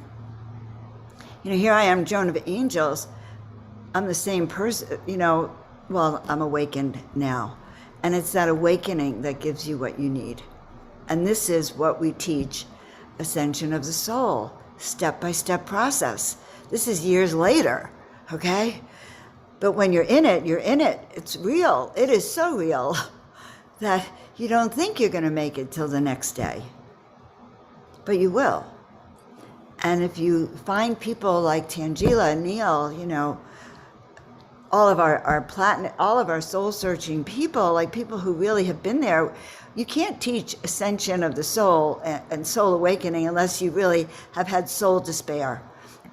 Here I am, Joan of Angels. I'm the same person, I'm awakened now. And it's that awakening that gives you what you need. And this is what we teach, Ascension of the Soul, step-by-step process. This is years later, okay? But when you're in it, you're in it. It's real. It is so real that you don't think you're going to make it till the next day. But you will. And if you find people like Tangela and Neil, all of our soul-searching people, like people who really have been there, you can't teach Ascension of the Soul and soul awakening unless you really have had soul despair.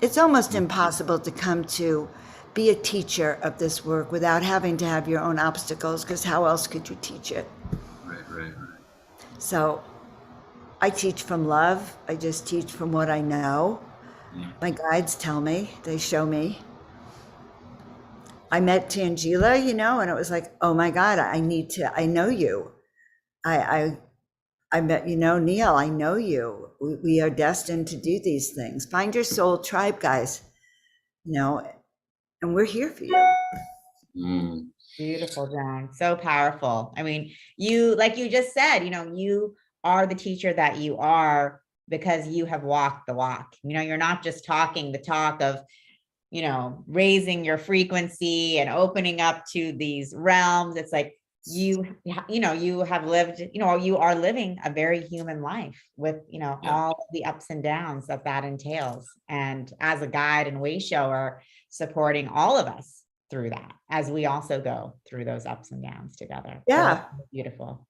It's almost impossible to come to be a teacher of this work without having to have your own obstacles, because how else could you teach it? Right. So I teach from love. I just teach from what I know. Yeah. My guides tell me, they show me. I met Tangela, and it was like, oh my God, I know you. I met, Neil, I know you. We are destined to do these things. Find your soul tribe, guys, and we're here for you. Mm. Beautiful, Joan. So powerful. I mean, like you just said, you are the teacher that you are because you have walked the walk. You're not just talking the talk of, raising your frequency and opening up to these realms. It's like, you have lived, you are living a very human life with, all the ups and downs that entails. And as a guide and way shower, supporting all of us through that, as we also go through those ups and downs together. Yeah. So beautiful.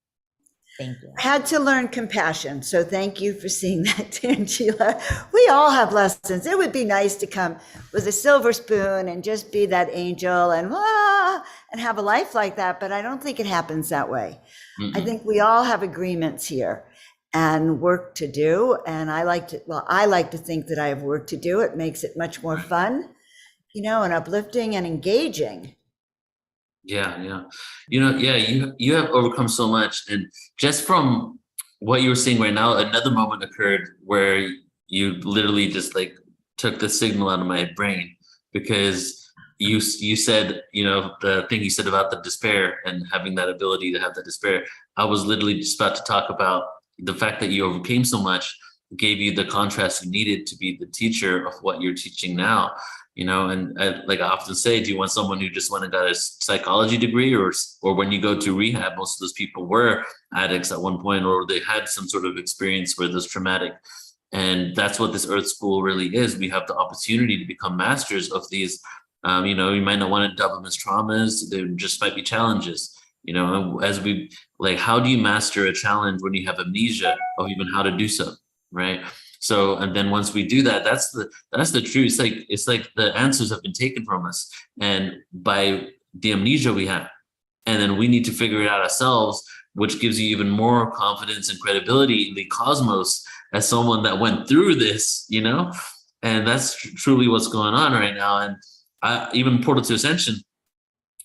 Thank you. I had to learn compassion. So thank you for seeing that, Angela. We all have lessons. It would be nice to come with a silver spoon and just be that angel and have a life like that. But I don't think it happens that way. Mm-hmm. I think we all have agreements here and work to do. And I like to think that I have work to do. It makes it much more fun, and uplifting and engaging. Yeah. You have overcome so much. And just from what you were saying right now, another moment occurred where you literally just like took the signal out of my brain, because you said, the thing you said about the despair and having that ability to have that despair. I was literally just about to talk about the fact that you overcame so much, gave you the contrast you needed to be the teacher of what you're teaching now. And like I often say, do you want someone who just went and got a psychology degree, or when you go to rehab, most of those people were addicts at one point, or they had some sort of experience where it was traumatic. And that's what this Earth School really is. We have the opportunity to become masters of these. You might not want to dub them as traumas. There just might be challenges. As we how do you master a challenge when you have amnesia of even how to do so, right? So, and then once we do that, that's the truth. It's like the answers have been taken from us, and by the amnesia we have, and then we need to figure it out ourselves, which gives you even more confidence and credibility in the cosmos as someone that went through this, and that's truly what's going on right now. And even Portal to Ascension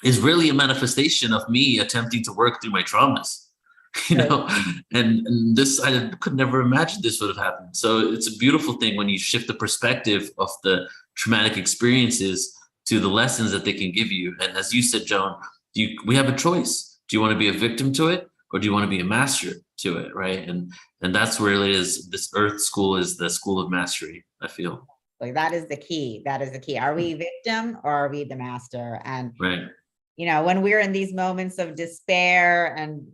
is really a manifestation of me attempting to work through my traumas. And this, I could never imagine this would have happened. So it's a beautiful thing when you shift the perspective of the traumatic experiences to the lessons that they can give you. And as you said, Joan, we have a choice. Do you want to be a victim to it, or do you want to be a master to it, right? And that's where it is. This Earth School is the school of mastery, I feel. Like that is the key. That is the key. Are we victim or are we the master? And right. When we're in these moments of despair and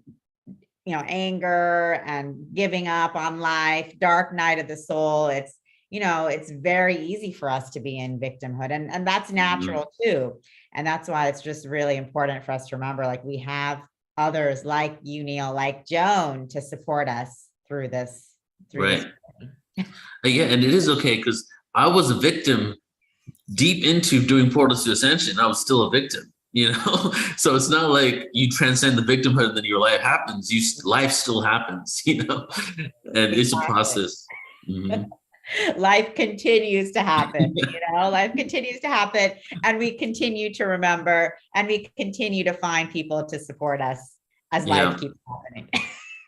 anger and giving up on life, dark night of the soul, it's very easy for us to be in victimhood, and that's natural too. And that's why it's just really important for us to remember, like, we have others like you, Neil, like Joan, to support us through this. Right. Yeah, and it is okay, because I was a victim deep into doing Portals to Ascension. I was still a victim. So it's not like you transcend the victimhood and then your life happens. Life still happens, and it's a process. Mm-hmm. Life continues to happen, life continues to happen, and we continue to remember, and we continue to find people to support us as life keeps happening.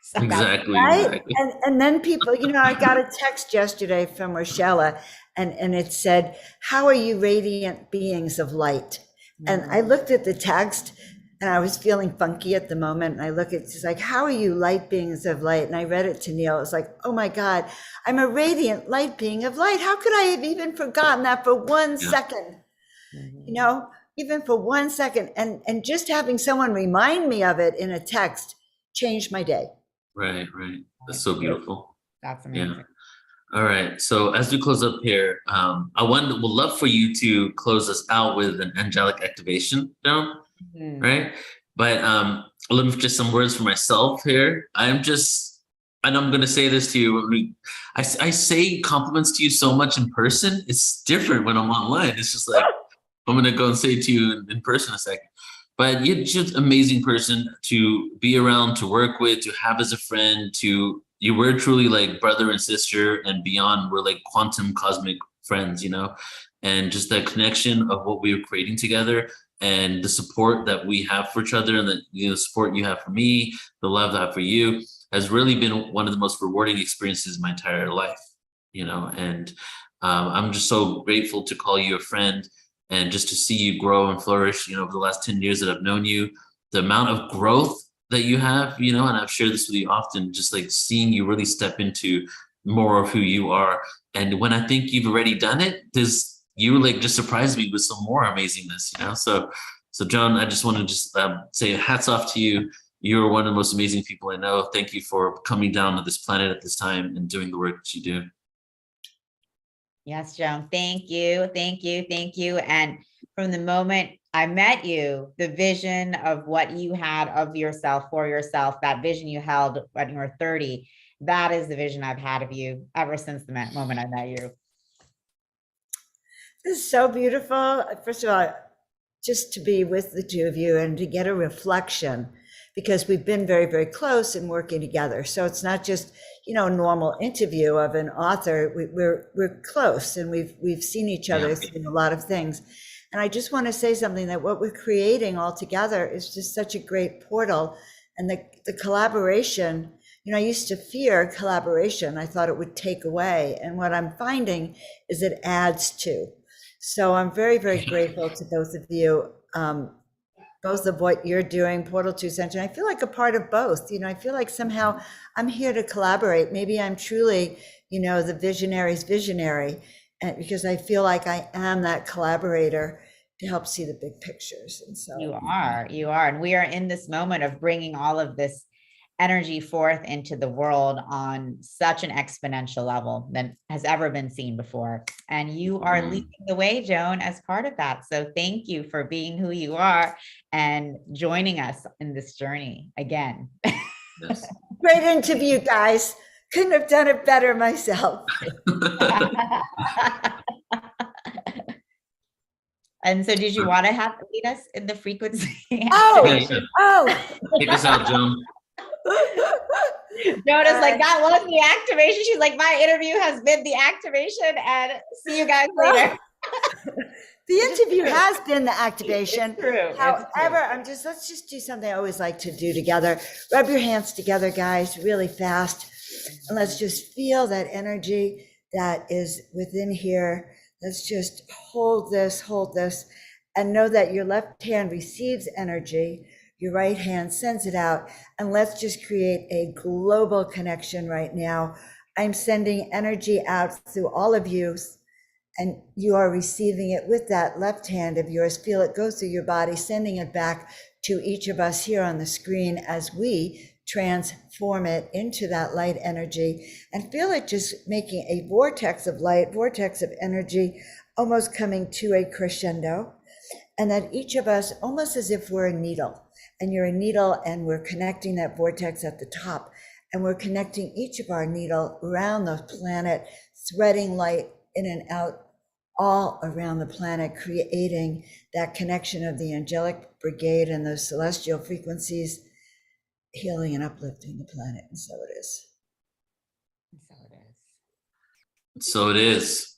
So exactly. Right? And then people, I got a text yesterday from Rochella, and it said, "How are you, radiant beings of light?" And I looked at the text, and I was feeling funky at the moment. And I look at it's like, "How are you, light beings of light?" And I read it to Neil. It was like, oh my God, I'm a radiant light being of light. How could I have even forgotten that for 1 second? Even for 1 second. And just having someone remind me of it in a text changed my day. Right. That's so beautiful. That's amazing. Yeah. All right. So as we close up here, would love for you to close us out with an angelic activation, Joan, right? But let me just some words for myself here. And I'm going to say this to you. I say compliments to you so much in person. It's different when I'm online. It's just like, I'm going to go and say it to you in person in a second. But you're just an amazing person to be around, to work with, to have as a friend, you were truly like brother and sister and beyond. We're like quantum cosmic friends, you know, and just that connection of what we were creating together and the support that we have for each other and the support you have for me, the love that I have for you has really been one of the most rewarding experiences in my entire life, you know, and I'm just so grateful to call you a friend and just to see you grow and flourish, you know, over the last 10 years that I've known you, the amount of growth that you have, you know, and I've shared this with you often, just like seeing you really step into more of who you are. And when I think you've already done it, you like just surprised me with some more amazingness, you know? So Joan, I just want to just say hats off to you. You're one of the most amazing people I know. Thank you for coming down to this planet at this time and doing the work that you do. Yes, Joan, thank you, thank you, thank you. And from the moment I met you, the vision of what you had of yourself, for yourself, that vision you held when you were 30, that is the vision I've had of you ever since the moment I met you. This is so beautiful. First of all, just to be with the two of you and to get a reflection, because we've been very, very close and working together. So it's not just, you know, a normal interview of an author. We're close and we've seen each other through a lot of things. And I just want to say something, that what we're creating all together is just such a great portal. And the collaboration, you know, I used to fear collaboration. I thought it would take away. And what I'm finding is it adds to. So I'm very, very grateful to both of you, both of what you're doing, Portal to Ascension. I feel like a part of both. You know, I feel like somehow I'm here to collaborate. Maybe I'm truly, you know, the visionary's visionary, because I feel like I am that collaborator to help see the big pictures. And so you are. And we are in this moment of bringing all of this energy forth into the world on such an exponential level than has ever been seen before. And you are leading the way, Joan, as part of that. So thank you for being who you are and joining us in this journey again. Yes. Great interview, guys. Couldn't have done it better myself. And so did you want to lead us in the frequency? Oh. Take us out, Joan. Joan is like, that was the activation. She's like, my interview has been the activation, and see you guys later. The interview has been the activation. It's true. However, let's just do something I always like to do together. Rub your hands together, guys, really fast. And let's just feel that energy that is within here. Let's just hold this, and know that your left hand receives energy. Your right hand sends it out, and let's just create a global connection right now. I'm sending energy out through all of you, and you are receiving it with that left hand of yours. Feel it go through your body, sending it back to each of us here on the screen as we transform it into that light energy, and feel it just making a vortex of light, vortex of energy, almost coming to a crescendo. And that each of us, almost as if we're a needle, and you're a needle, and we're connecting that vortex at the top, and we're connecting each of our needle around the planet, threading light in and out all around the planet, creating that connection of the angelic brigade and those celestial frequencies, healing and uplifting the planet. And so it is. So it is.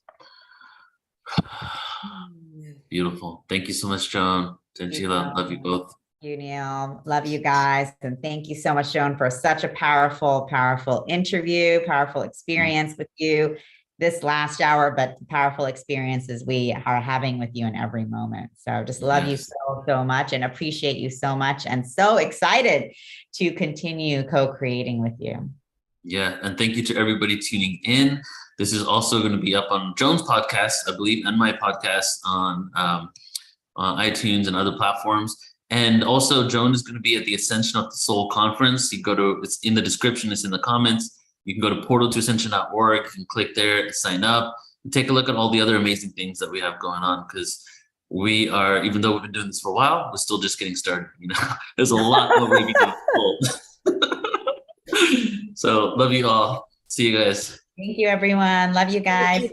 Beautiful. Thank you so much, Joan. Angela, love you both. You, Neil. Love you guys. And thank you so much, Joan, for such a powerful, powerful interview, powerful experience with you this last hour, but the powerful experiences we are having with you in every moment. So just love you so much and appreciate you so much, and so excited to continue co-creating with you. Yeah. And thank you to everybody tuning in. This is also going to be up on Joan's podcast, I believe, and my podcast on iTunes and other platforms. And also, Joan is going to be at the Ascension of the Soul conference. It's in the description, it's in the comments. You can go to portaltoascension.org and click there and sign up and take a look at all the other amazing things that we have going on, because we are, even though we've been doing this for a while, we're still just getting started. You know, there's a lot more we can do. So love you all. See you guys. Thank you, everyone. Love you guys.